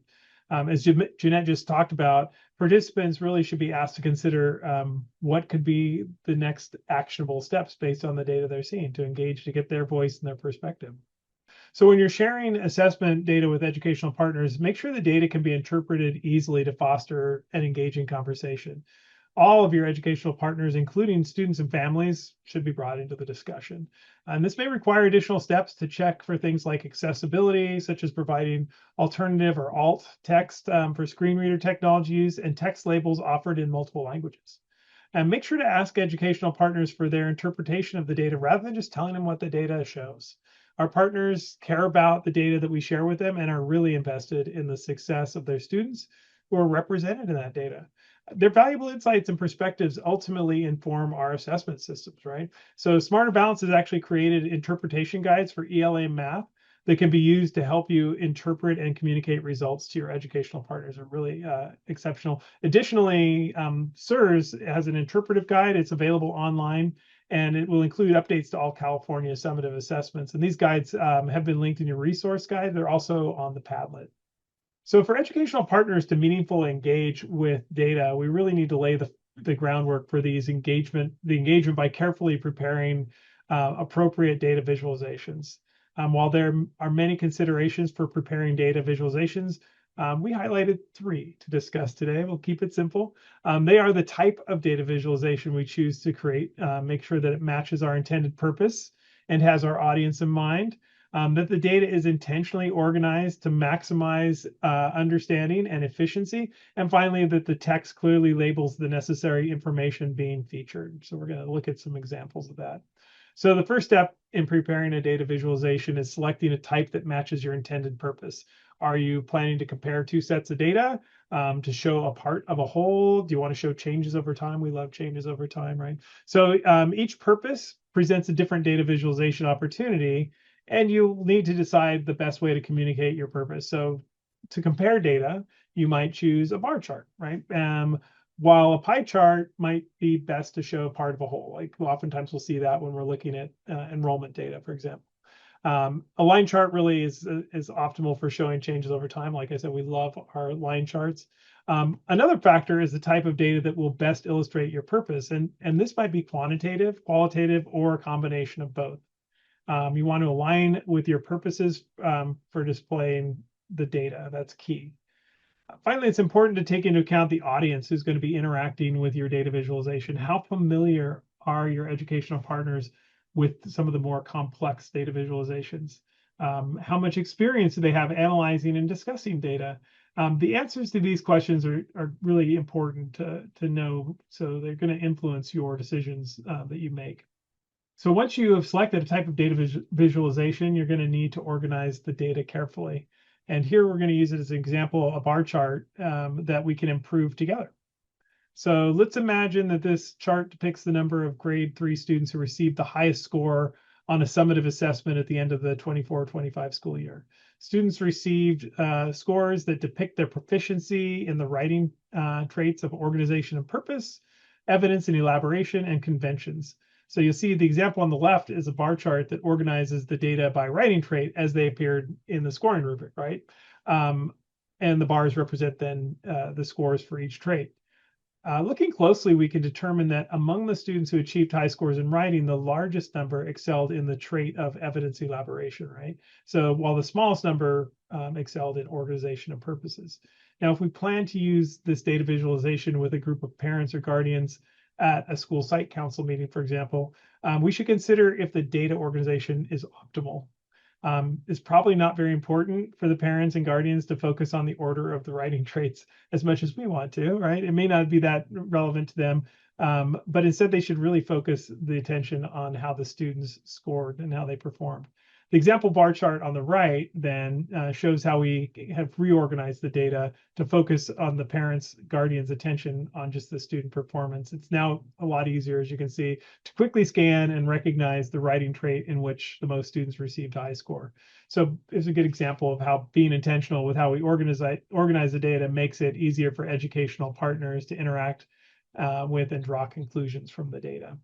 As Jeanette just talked about, participants really should be asked to consider what could be the next actionable steps based on the data they're seeing to engage, to get their voice and their perspective. So when you're sharing assessment data with educational partners, make sure the data can be interpreted easily to foster an engaging conversation. All of your educational partners, including students and families, should be brought into the discussion. And this may require additional steps to check for things like accessibility, such as providing alternative or alt text for screen reader technologies and text labels offered in multiple languages. And make sure to ask educational partners for their interpretation of the data rather than just telling them what the data shows. Our partners care about the data that we share with them and are really invested in the success of their students who are represented in that data. Their valuable insights and perspectives ultimately inform our assessment systems, right? So Smarter Balance has actually created interpretation guides for ELA math that can be used to help you interpret and communicate results to your educational partners. Are really exceptional. Additionally, SIRS has an interpretive guide. It's available online, and it will include updates to all California summative assessments. And these guides have been linked in your resource guide. They're also on the Padlet. So for educational partners to meaningfully engage with data, we really need to lay the groundwork for the engagement by carefully preparing appropriate data visualizations. While there are many considerations for preparing data visualizations, we highlighted 3 to discuss today. We'll keep it simple. They are the type of data visualization we choose to create, make sure that it matches our intended purpose and has our audience in mind, that the data is intentionally organized to maximize understanding and efficiency, and finally, that the text clearly labels the necessary information being featured. So we're going to look at some examples of that. So the first step in preparing a data visualization is selecting a type that matches your intended purpose. Are you planning to compare 2 sets of data to show a part of a whole? Do you want to show changes over time? We love changes over time, right? So each purpose presents a different data visualization opportunity, and you'll need to decide the best way to communicate your purpose. So to compare data, you might choose a bar chart, right? While a pie chart might be best to show part of a whole. Like oftentimes we'll see that when we're looking at enrollment data, for example. A line chart really is optimal for showing changes over time. Like I said, we love our line charts. Another factor is the type of data that will best illustrate your purpose. And this might be quantitative, qualitative, or a combination of both. You want to align with your purposes for displaying the data. That's key. Finally, it's important to take into account the audience who's going to be interacting with your data visualization. How familiar are your educational partners with some of the more complex data visualizations? How much experience do they have analyzing and discussing data? The answers to these questions are really important to know, so they're going to influence your decisions that you make. So once you have selected a type of data visualization, you're going to need to organize the data carefully. And here we're going to use it as an example, a bar chart that we can improve together. So let's imagine that this chart depicts the number of grade 3 students who received the highest score on a summative assessment at the end of the 24-25 school year. Students received scores that depict their proficiency in the writing traits of organization and purpose, evidence and elaboration, and conventions. So you'll see the example on the left is a bar chart that organizes the data by writing trait as they appeared in the scoring rubric, right? And the bars represent then the scores for each trait. Looking closely, we can determine that among the students who achieved high scores in writing, the largest number excelled in the trait of evidence elaboration, right? So while the smallest number excelled in organization and purposes. Now, if we plan to use this data visualization with a group of parents or guardians at a school site council meeting, for example, we should consider if the data organization is optimal. It's probably not very important for the parents and guardians to focus on the order of the writing traits as much as we want to, right? It may not be that relevant to them, but instead they should really focus the attention on how the students scored and how they performed. The example bar chart on the right then shows how we have reorganized the data to focus on the parents, guardians' attention on just the student performance. It's now a lot easier, as you can see, to quickly scan and recognize the writing trait in which the most students received high score. So it's a good example of how being intentional with how we organize the data makes it easier for educational partners to interact with and draw conclusions from the data.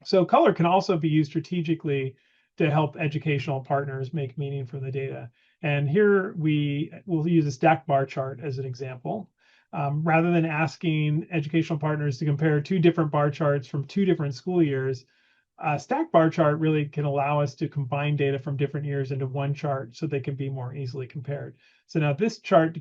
So color can also be used strategically to help educational partners make meaning from the data. And here we will use a stacked bar chart as an example. Rather than asking educational partners to compare 2 different bar charts from 2 different school years, a stacked bar chart really can allow us to combine data from different years into one chart so they can be more easily compared. So now this chart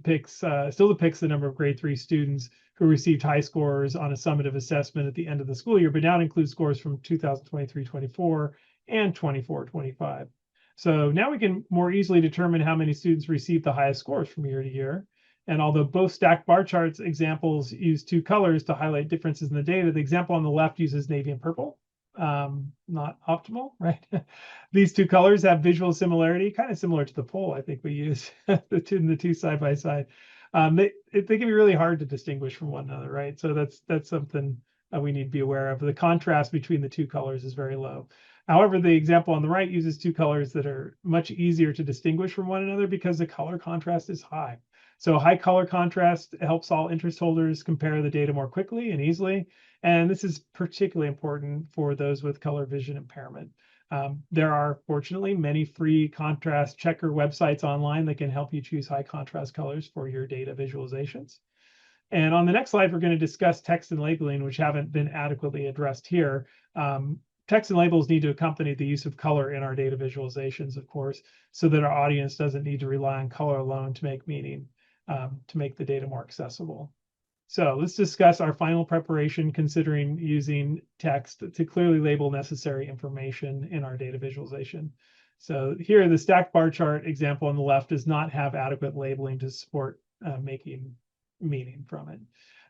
still depicts the number of grade 3 students who received high scores on a summative assessment at the end of the school year, but now it includes scores from 2023-24 and 24-25. So now we can more easily determine how many students received the highest scores from year to year. And although both stacked bar charts examples use 2 colors to highlight differences in the data, the example on the left uses navy and purple. Not optimal, right? These 2 colors have visual similarity, kind of similar to the poll I think we use, the two side by side. They can be really hard to distinguish from one another, right? So that's something we need to be aware of. The contrast between the 2 colors is very low. However, the example on the right uses two colors that are much easier to distinguish from one another because the color contrast is high. So high color contrast helps all interest holders compare the data more quickly and easily. And this is particularly important for those with color vision impairment. There are, fortunately, many free contrast checker websites online that can help you choose high contrast colors for your data visualizations. And on the next slide, we're going to discuss text and labeling, which haven't been adequately addressed here. Text and labels need to accompany the use of color in our data visualizations, of course, so that our audience doesn't need to rely on color alone to make meaning, to make the data more accessible. So let's discuss our final preparation considering using text to clearly label necessary information in our data visualization. So here, the stacked bar chart example on the left does not have adequate labeling to support making meaning from it.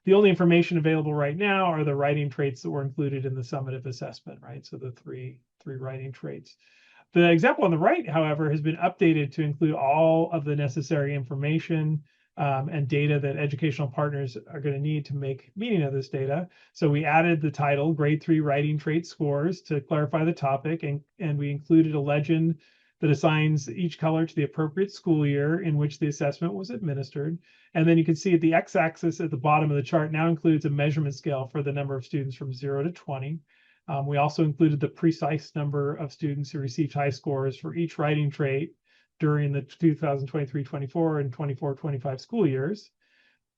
The only information available right now are the writing traits that were included in the summative assessment, right? So the three writing traits. The example on the right, however, has been updated to include all of the necessary information and data that educational partners are going to need to make meaning of this data. So we added the title, Grade 3 Writing Trait Scores, to clarify the topic, and we included a legend that assigns each color to the appropriate school year in which the assessment was administered. And then you can see the x-axis at the bottom of the chart now includes a measurement scale for the number of students from 0 to 20. We also included the precise number of students who received high scores for each writing trait during the 2023-24 and 24-25 school years.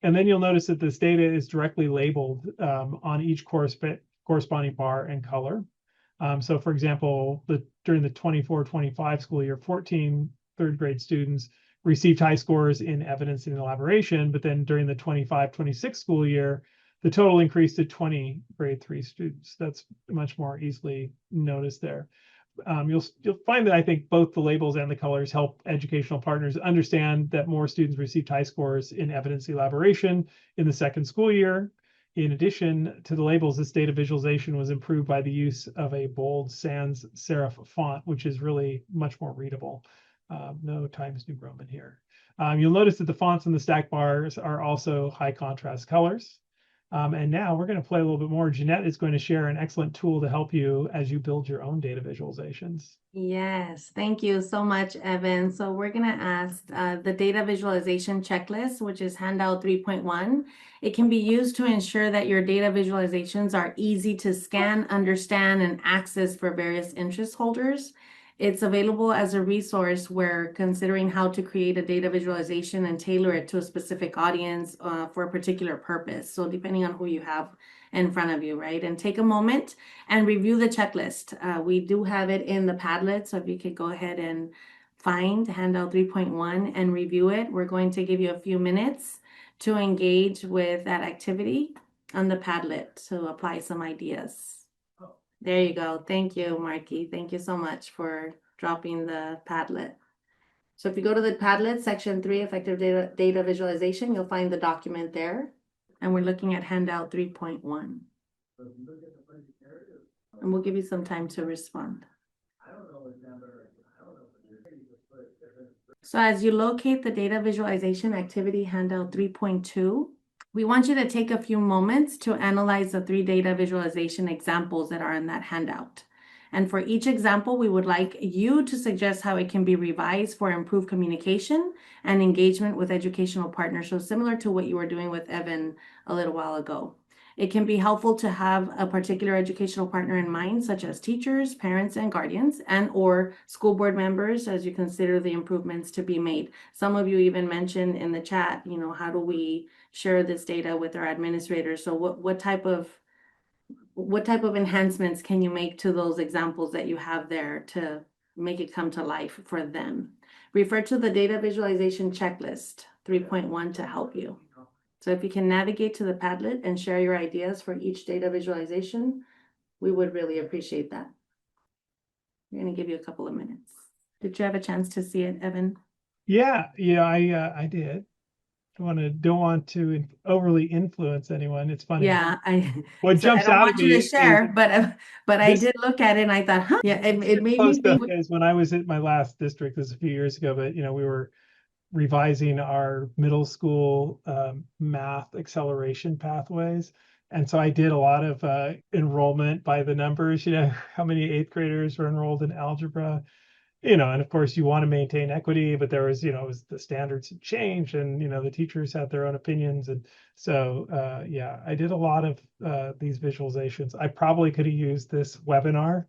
And then you'll notice that this data is directly labeled on each corresponding bar and color. So for example, during the 24-25 school year, 14 third grade students received high scores in evidence and elaboration, but then during the 25-26 school year, the total increased to 20 grade 3 students. That's much more easily noticed there. You'll find that I think both the labels and the colors help educational partners understand that more students received high scores in evidence elaboration in the second school year. In addition to the labels, this data visualization was improved by the use of a bold sans serif font, which is really much more readable. No Times New Roman here. You'll notice that the fonts in the stack bars are also high contrast colors. And now we're going to play a little bit more. Jeanette is going to share an excellent tool to help you as you build your own data visualizations. Yes, thank you so much, Evan. So we're going to ask the data visualization checklist, which is handout 3.1. It can be used to ensure that your data visualizations are easy to scan, understand, and access for various interest holders. It's available as a resource where considering how to create a data visualization and tailor it to a specific audience for a particular purpose. So depending on who you have in front of you, right? And take a moment and review the checklist. We do have it in the Padlet, so if you could go ahead and find handout 3.1 and review it. We're going to give you a few minutes to engage with that activity on the Padlet to apply some ideas. There you go. Thank you, Marky. Thank you so much for dropping the Padlet. So if you go to the Padlet, section 3, effective data visualization, you'll find the document there. And we're looking at handout 3.1. And we'll give you some time to respond. So as you locate the data visualization activity handout 3.2, we want you to take a few moments to analyze the 3 data visualization examples that are in that handout. And for each example, we would like you to suggest how it can be revised for improved communication and engagement with educational partners. So similar to what you were doing with Evan a little while ago. It can be helpful to have a particular educational partner in mind, such as teachers, parents, and guardians, and or school board members as you consider the improvements to be made. Some of you even mentioned in the chat, how do we share this data with our administrators? So what type of enhancements can you make to those examples that you have there to make it come to life for them? Refer to the data visualization checklist 3.1 to help you. So if you can navigate to the Padlet and share your ideas for each data visualization, we would really appreciate that. We're going to give you a couple of minutes. Did you have a chance to see it, Evan? Yeah, I did. Don't want to overly influence anyone. It's funny. Yeah, What jumps out at me to share, is, but I did look at it and I thought, yeah, it made me think. Is when I was at my last district, this was a few years ago, but we were revising our middle school math acceleration pathways. And so I did a lot of enrollment by the numbers, how many eighth graders were enrolled in algebra, and of course you want to maintain equity, but there was, the standards had changed, and, the teachers had their own opinions. And so, yeah, I did a lot of these visualizations. I probably could have used this webinar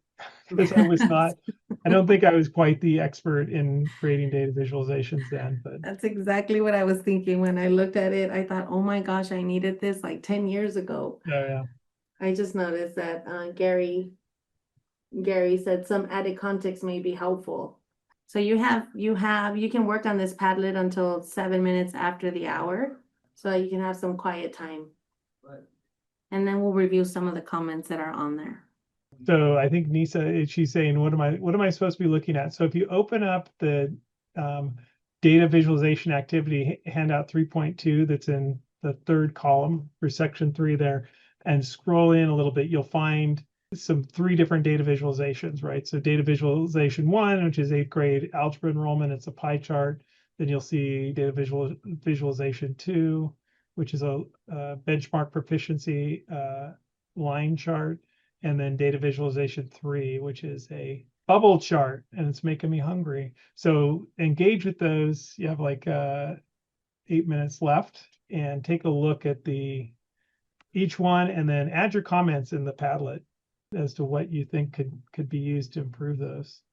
because I don't think I was quite the expert in creating data visualizations then, but That's exactly what I was thinking when I looked at it. I thought, oh my gosh, I needed this like 10 years ago. yeah. I just noticed that Gary said some added context may be helpful. So you can work on this Padlet until 7 minutes after the hour, so that you can have some quiet time. And then we'll review some of the comments that are on there. So I think Nisa, she's saying, what am I supposed to be looking at? So if you open up the data visualization activity handout 3.2, that's in the third column for section 3 there, and scroll in a little bit, you'll find some 3 different data visualizations, right? So data visualization 1, which is 8th grade algebra enrollment, it's a pie chart. Then you'll see data visualization 2, which is a benchmark proficiency line chart. And then data visualization 3, which is a bubble chart, and it's making me hungry. So engage with those. You have like 8 minutes left, and take a look at each one, and then add your comments in the Padlet as to what you think could be used to improve those.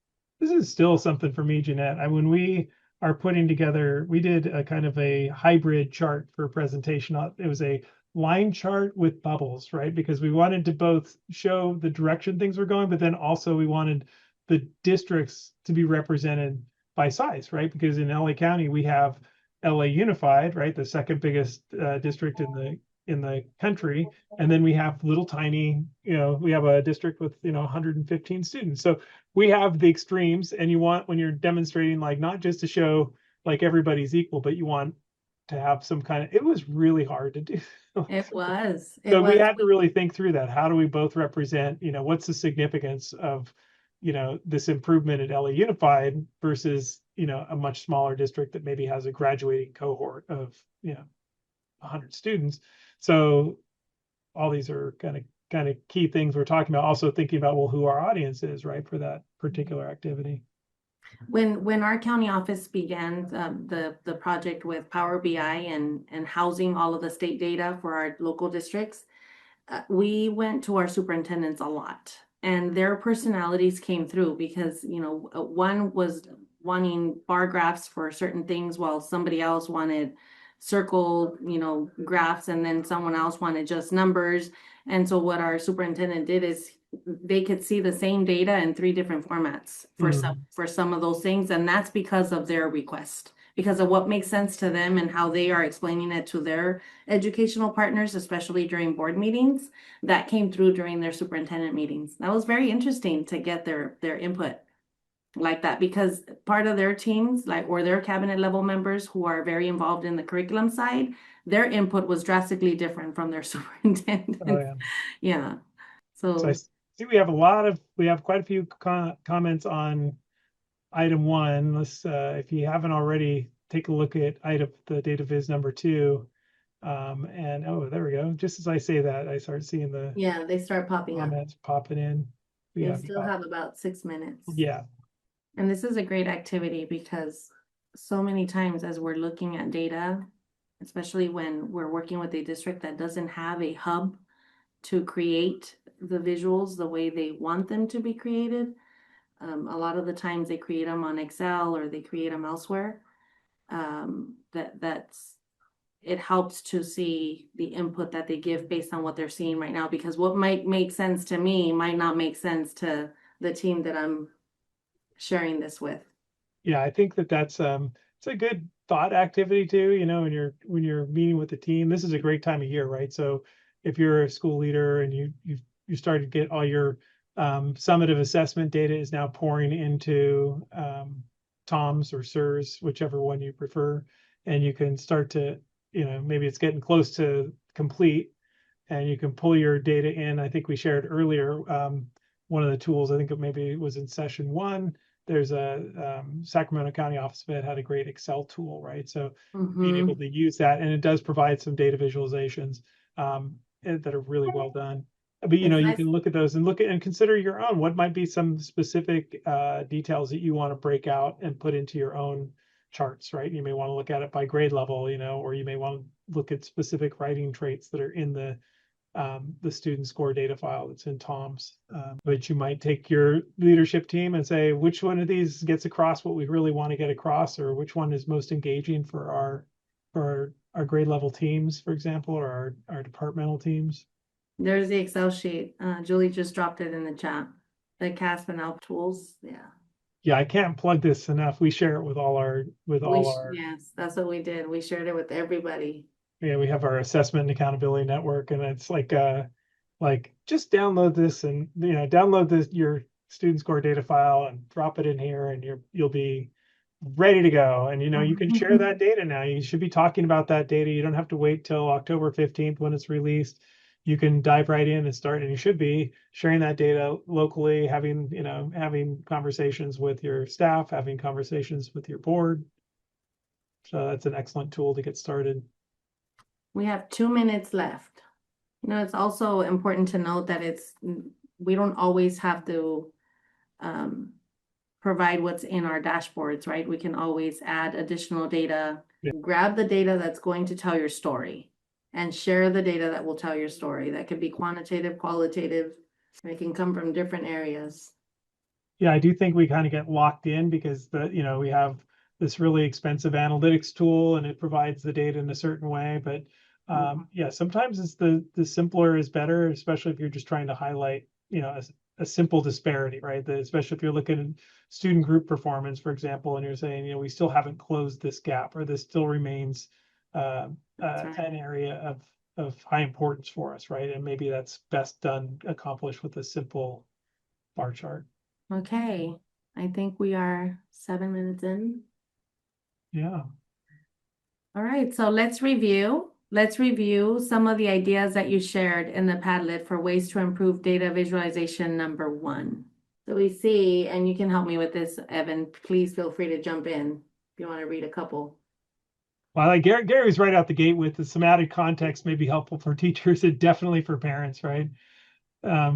This is still something for me, Jeanette. When we are putting together, we did a kind of a hybrid chart for a presentation. It was a line chart with bubbles, right? Because we wanted to both show the direction things were going, but then also we wanted the districts to be represented by size, right? Because in LA County, we have LA Unified, right? The second biggest district in the country. And then we have little tiny, we have a district with, 115 students. So we have the extremes, and you want, when you're demonstrating, like, not just to show like everybody's equal, but you want to have some kind of, it was really hard to do. It was. So we had to really think through that. How do we both represent, what's the significance of, this improvement at LA Unified versus, a much smaller district that maybe has a graduating cohort of, 100 students. So all these are kind of key things we're talking about. Also thinking about, well, who our audience is, right, for that particular activity. When our county office began the project with Power BI and housing all of the state data for our local districts, we went to our superintendents a lot, and their personalities came through, because one was wanting bar graphs for certain things, while somebody else wanted circle graphs, and then someone else wanted just numbers. And so what our superintendent did is they could see the same data in 3 different formats for some of those things, and that's because of their request, because of what makes sense to them and how they are explaining it to their educational partners, especially during board meetings. That came through during their superintendent meetings. That was very interesting to get their input like that, because part of their teams, or their cabinet level members who are very involved in the curriculum side, their input was drastically different from their superintendent. Oh, yeah. So I see we have quite a few comments on item 1. Let's, if you haven't already, take a look at the data viz number 2. And there we go. Just as I say that, I start seeing they start popping comments popping in. We still have about 6 minutes. Yeah. And this is a great activity, because so many times as we're looking at data, especially when we're working with a district that doesn't have a hub to create the visuals the way they want them to be created, a lot of the times they create them on Excel or they create them elsewhere. It helps to see the input that they give based on what they're seeing right now, because what might make sense to me might not make sense to the team that I'm sharing this with. Yeah, I think that's it's a good thought activity too. When you're meeting with the team, this is a great time of year, right? So if you're a school leader and you start to get all your summative assessment data is now pouring into TOMS or SIRS, whichever one you prefer, and you can start to, maybe it's getting close to complete, and you can pull your data in. I think we shared earlier one of the tools, I think maybe it was in session 1. There's a Sacramento County Office of Ed had a great Excel tool, right? So being able to use that, and it does provide some data visualizations. that are really well done. But you It's know, you nice. can look at those and look at and consider your own. What might be some specific details that you want to break out and put into your own charts, right? You may want to look at it by grade level, you know, or you may want to look at specific writing traits that are in the student score data file that's in Tom's. But you might take your leadership team and say, which one of these gets across what we really want to get across, or which one is most engaging for our grade level teams, for example, or our departmental teams. There's the Excel sheet. Julie just dropped it in the chat. The CAASPP and ELPAC tools. Yeah. Yeah, I can't plug this enough. We share it with all our Yes, that's what we did. We shared it with everybody. yeah, we have our assessment and accountability network, and it's like just download this and you know download this your student score data file and drop it in here, and you'll be ready to go. And you know you can share that data now. You should be talking about that data. You don't have to wait till October 15th when it's released. You can dive right in and start, and you should be sharing that data locally, having conversations with your staff, having conversations with your board. So that's an excellent tool to get started. We have 2 minutes left. You know, it's also important to note that we don't always have to provide what's in our dashboards, right? We can always add additional data. Yeah. Grab the data that's going to tell your story and share the data that will tell your story. That could be quantitative, qualitative. It can come from different areas. Yeah, I do think we kind of get locked in because we have this really expensive analytics tool and it provides the data in a certain way. But yeah, sometimes it's the simpler is better, especially if you're just trying to highlight, a simple disparity, right? Especially if you're looking at student group performance, for example, and you're saying, we still haven't closed this gap, or this still remains Right. an area of high importance for us, right? And maybe that's best accomplished with a simple bar chart. Okay, I think we are 7 minutes in. Yeah. All right, so let's review. Let's review some of the ideas that you shared in the Padlet for ways to improve data visualization number 1. So we see, and you can help me with this, Evan, please feel free to jump in if you want to read a couple. Well, like Gary's right out the gate with the somatic context may be helpful for teachers and definitely for parents, right?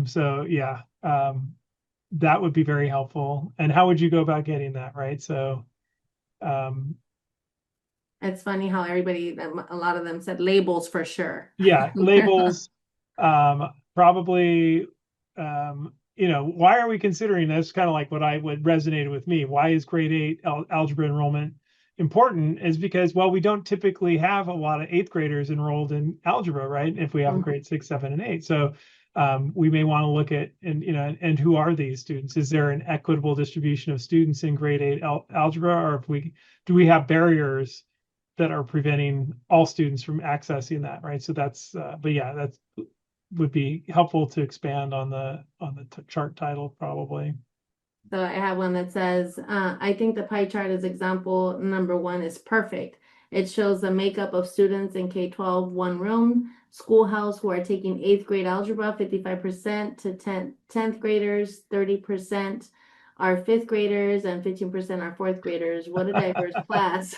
So yeah, that would be very helpful. And how would you go about getting that, right? So it's funny how a lot of them said labels for sure. Yeah, labels, probably, why are we considering this? Kind of like what resonated with me. Why is grade 8 algebra enrollment important? Is because, well, we don't typically have a lot of 8th graders enrolled in algebra, right? If we have a grade 6, 7, and 8. So we may want to look at, and who are these students? Is there an equitable distribution of students in grade 8 algebra, or do we have barriers that are preventing all students from accessing that, right? So that's, but yeah, that would be helpful to expand on the chart title probably. So I have one that says, I think the pie chart as example number 1 is perfect. It shows the makeup of students in K-12, one room, schoolhouse who are taking 8th grade algebra, 55% to 10th graders, 30% are 5th graders, and 15% are 4th graders. What a diverse class.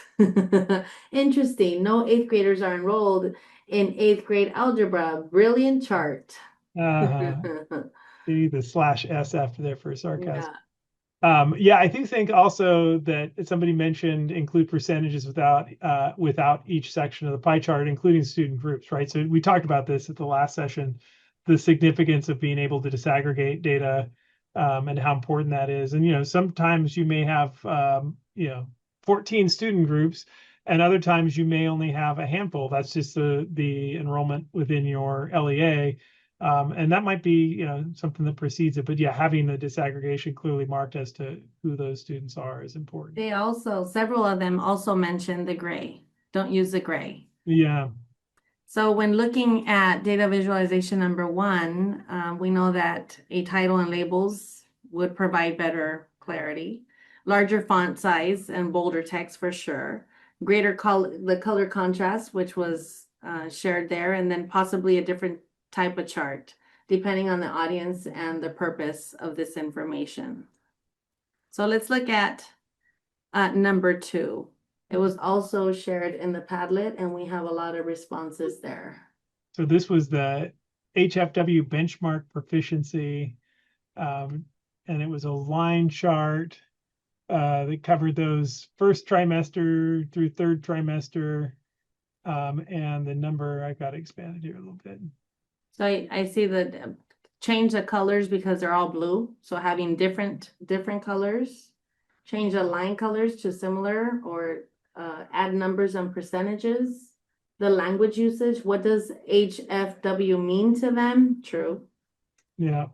Interesting. No 8th graders are enrolled in 8th grade algebra. Brilliant chart. See the /S after there for sarcasm. Yeah. Yeah, I think also that somebody mentioned include percentages without each section of the pie chart, including student groups, right? So we talked about this at the last session, the significance of being able to disaggregate data and how important that is. And sometimes you may have 14 student groups, and other times you may only have a handful. That's just the enrollment within your LEA. And that might be, something that precedes it, but yeah, having the disaggregation clearly marked as to who those students are is important. Several of them also mentioned the gray. Don't use the gray. Yeah. So when looking at data visualization number 1, we know that a title and labels would provide better clarity, larger font size and bolder text for sure, greater the color contrast, which was shared there, and then possibly a different type of chart, depending on the audience and the purpose of this information. So let's look at number 2. It was also shared in the Padlet, and we have a lot of responses there. So this was the HFW benchmark proficiency, and it was a line chart that covered those first trimester through third trimester, and the number, I got expanded here a little bit. So I see that change the colors because they're all blue. So having different colors, change the line colors to similar, or add numbers and percentages. The language usage, what does HFW mean to them? True. Yeah.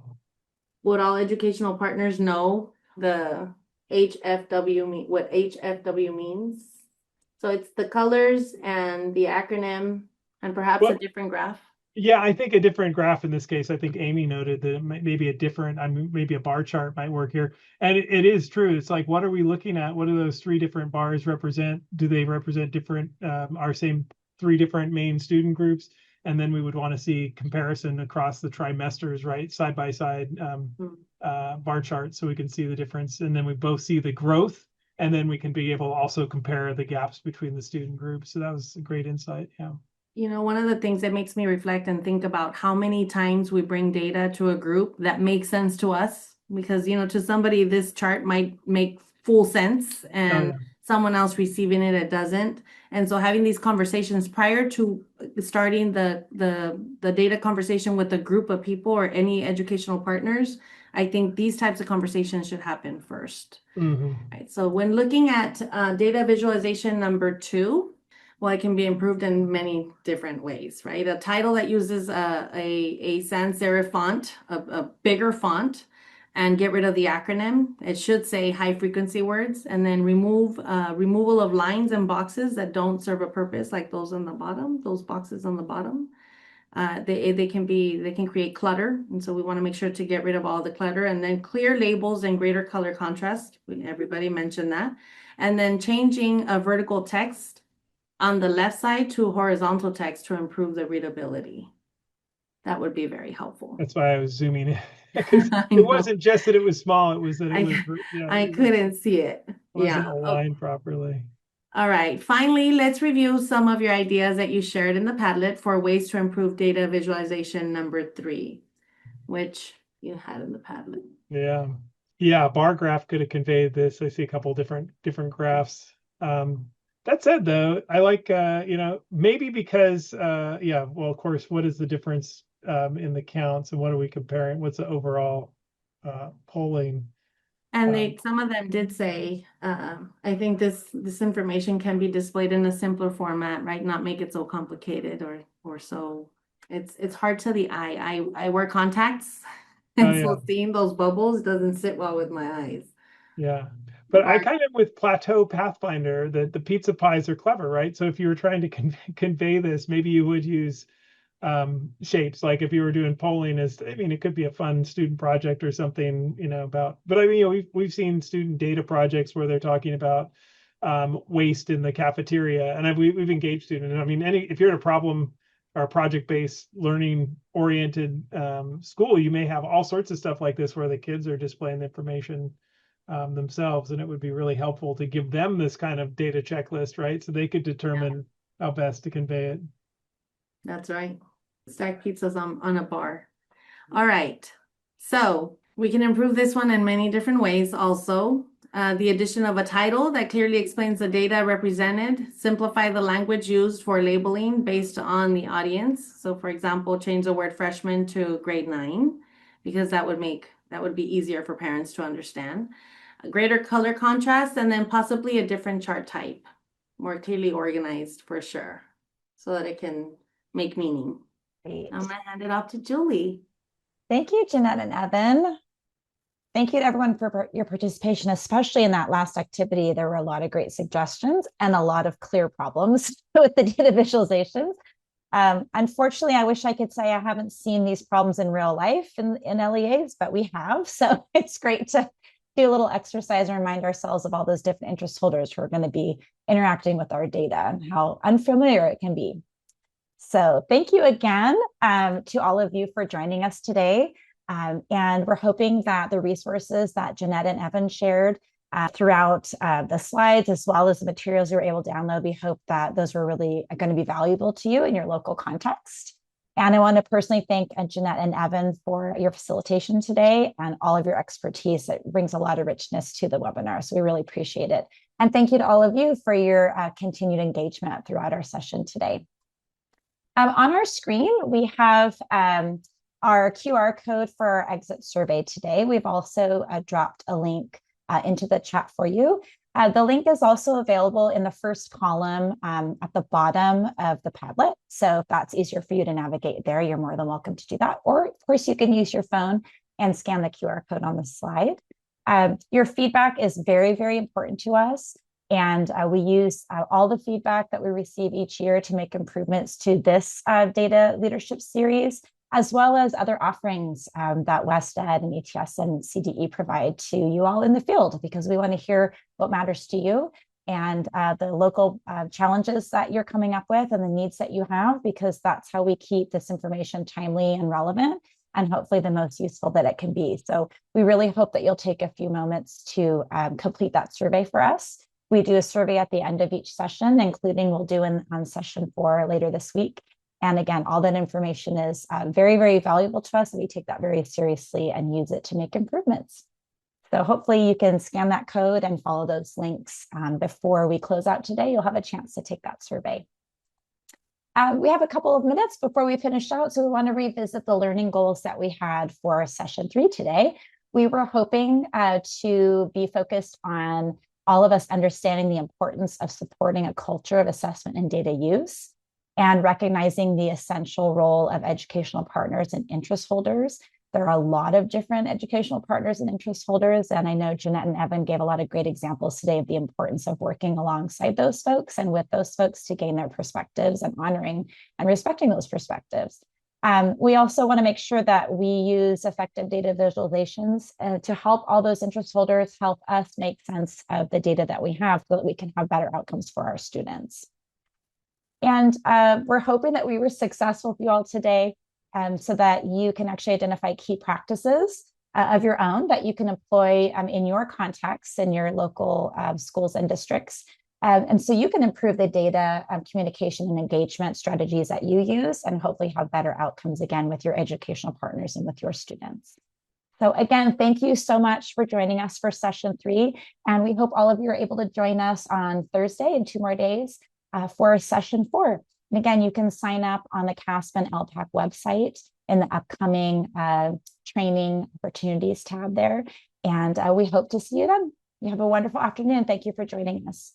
Would all educational partners know the what HFW means? So it's the colors and the acronym and perhaps a different graph. Yeah, I think a different graph in this case. I think Amy noted that it maybe a different, maybe a bar chart might work here. And it is true. It's like, what are we looking at? What do those three different bars represent? Do they represent different, our same three different main student groups? And then we would want to see comparison across the trimesters, right? Side by side bar chart, so we can see the difference. And then we both see the growth, and then we can be able to also compare the gaps between the student groups. So that was a great insight. Yeah. You know, one of the things that makes me reflect and think about how many times we bring data to a group that makes sense to us, because, you know, to somebody, this chart might make full sense, and someone else receiving it doesn't. And so having these conversations prior to starting the data conversation with a group of people or any educational partners, I think these types of conversations should happen first. Right. So when looking at data visualization number 2, well, it can be improved in many different ways, right? A title that uses a sans serif font, a bigger font, and get rid of the acronym. It should say high frequency words, and then removal of lines and boxes that don't serve a purpose, like those on the bottom, those boxes on the bottom. They can create clutter, and so we want to make sure to get rid of all the clutter, and then clear labels and greater color contrast. Everybody mentioned that. And then changing a vertical text on the left side to horizontal text to improve the readability. That would be very helpful. That's why I was zooming in. It wasn't just that it was small, it was that it was, I couldn't see it. Wasn't aligned properly. All right. Finally, let's review some of your ideas that you shared in the Padlet for ways to improve data visualization number 3, which you had in the Padlet. Yeah. Yeah, bar graph could have conveyed this. I see a couple different graphs. That said, though, I like, maybe because, well, of course, what is the difference in the counts, and what are we comparing? What's the overall polling? And some of them did say, I think this information can be displayed in a simpler format, right? Not make it so complicated or so. It's hard to the eye. I wear contacts, and so seeing those bubbles doesn't sit well with my eyes. Yeah. But I kind of, with Plateau Pathfinder, the pizza pies are clever, right? So if you were trying to convey this, maybe you would use shapes. Like if you were doing polling, it could be a fun student project or something, about. But I mean, we've seen student data projects where they're talking about waste in the cafeteria, and we've engaged students. I mean, if you're in a problem or project-based learning-oriented school, you may have all sorts of stuff like this where the kids are displaying the information themselves, and it would be really helpful to give them this kind of data checklist, right? So they could determine how best to convey it. That's right. Stack pizzas on a bar. All right. So we can improve this one in many different ways also. The addition of a title that clearly explains the data represented, simplify the language used for labeling based on the audience. So for example, change the word freshman to grade 9, because that would be easier for parents to understand. A greater color contrast, and then possibly a different chart type, more clearly organized for sure, so that it can make meaning. Great. I'm gonna hand it off to Julie. Thank you, Jeanette and Evan. Thank you to everyone for your participation, especially in that last activity. There were a lot of great suggestions and a lot of clear problems with the data visualizations. Unfortunately, I wish I could say I haven't seen these problems in real life in LEAs, but we have. So it's great to do a little exercise and remind ourselves of all those different interest holders who are going to be interacting with our data and how unfamiliar it can be. So thank you again to all of you for joining us today. And we're hoping that the resources that Jeanette and Evan shared throughout the slides, as well as the materials you were able to download, we hope that those were really going to be valuable to you in your local context. And I want to personally thank Jeanette and Evan for your facilitation today and all of your expertise. It brings a lot of richness to the webinar, so we really appreciate it. And thank you to all of you for your continued engagement throughout our session today. On our screen, we have our QR code for our exit survey today. We've also dropped a link into the chat for you. The link is also available in the first column at the bottom of the Padlet. So if that's easier for you to navigate there, you're more than welcome to do that. Or of course, you can use your phone and scan the QR code on the slide. Your feedback is very, very important to us. And we use all the feedback that we receive each year to make improvements to this data leadership series, as well as other offerings that WestEd and ETS and CDE provide to you all in the field, because we want to hear what matters to you and the local challenges that you're coming up with and the needs that you have, because that's how we keep this information timely and relevant and hopefully the most useful that it can be. So we really hope that you'll take a few moments to complete that survey for us. We do a survey at the end of each session, including we'll do on session 4 later this week. And again, all that information is very, very valuable to us. And we take that very seriously and use it to make improvements. So hopefully you can scan that code and follow those links before we close out today. You'll have a chance to take that survey. We have a couple of minutes before we finish out. So we want to revisit the learning goals that we had for session 3 today. We were hoping to be focused on all of us understanding the importance of supporting a culture of assessment and data use, and recognizing the essential role of educational partners and interest holders. There are a lot of different educational partners and interest holders, and I know Jeanette and Evan gave a lot of great examples today of the importance of working alongside those folks and with those folks to gain their perspectives and honoring and respecting those perspectives. We also want to make sure that we use effective data visualizations to help all those interest holders help us make sense of the data that we have so that we can have better outcomes for our students. And we're hoping that we were successful with you all today so that you can actually identify key practices of your own that you can employ in your contexts in your local schools and districts. And so you can improve the data communication and engagement strategies that you use and hopefully have better outcomes again with your educational partners and with your students. So again, thank you so much for joining us for session 3. And we hope all of you are able to join us on Thursday in 2 more days for session 4. And again, you can sign up on the CAASPP and ELPAC website in the upcoming training opportunities tab there. And we hope to see you then. You have a wonderful afternoon. Thank you for joining us.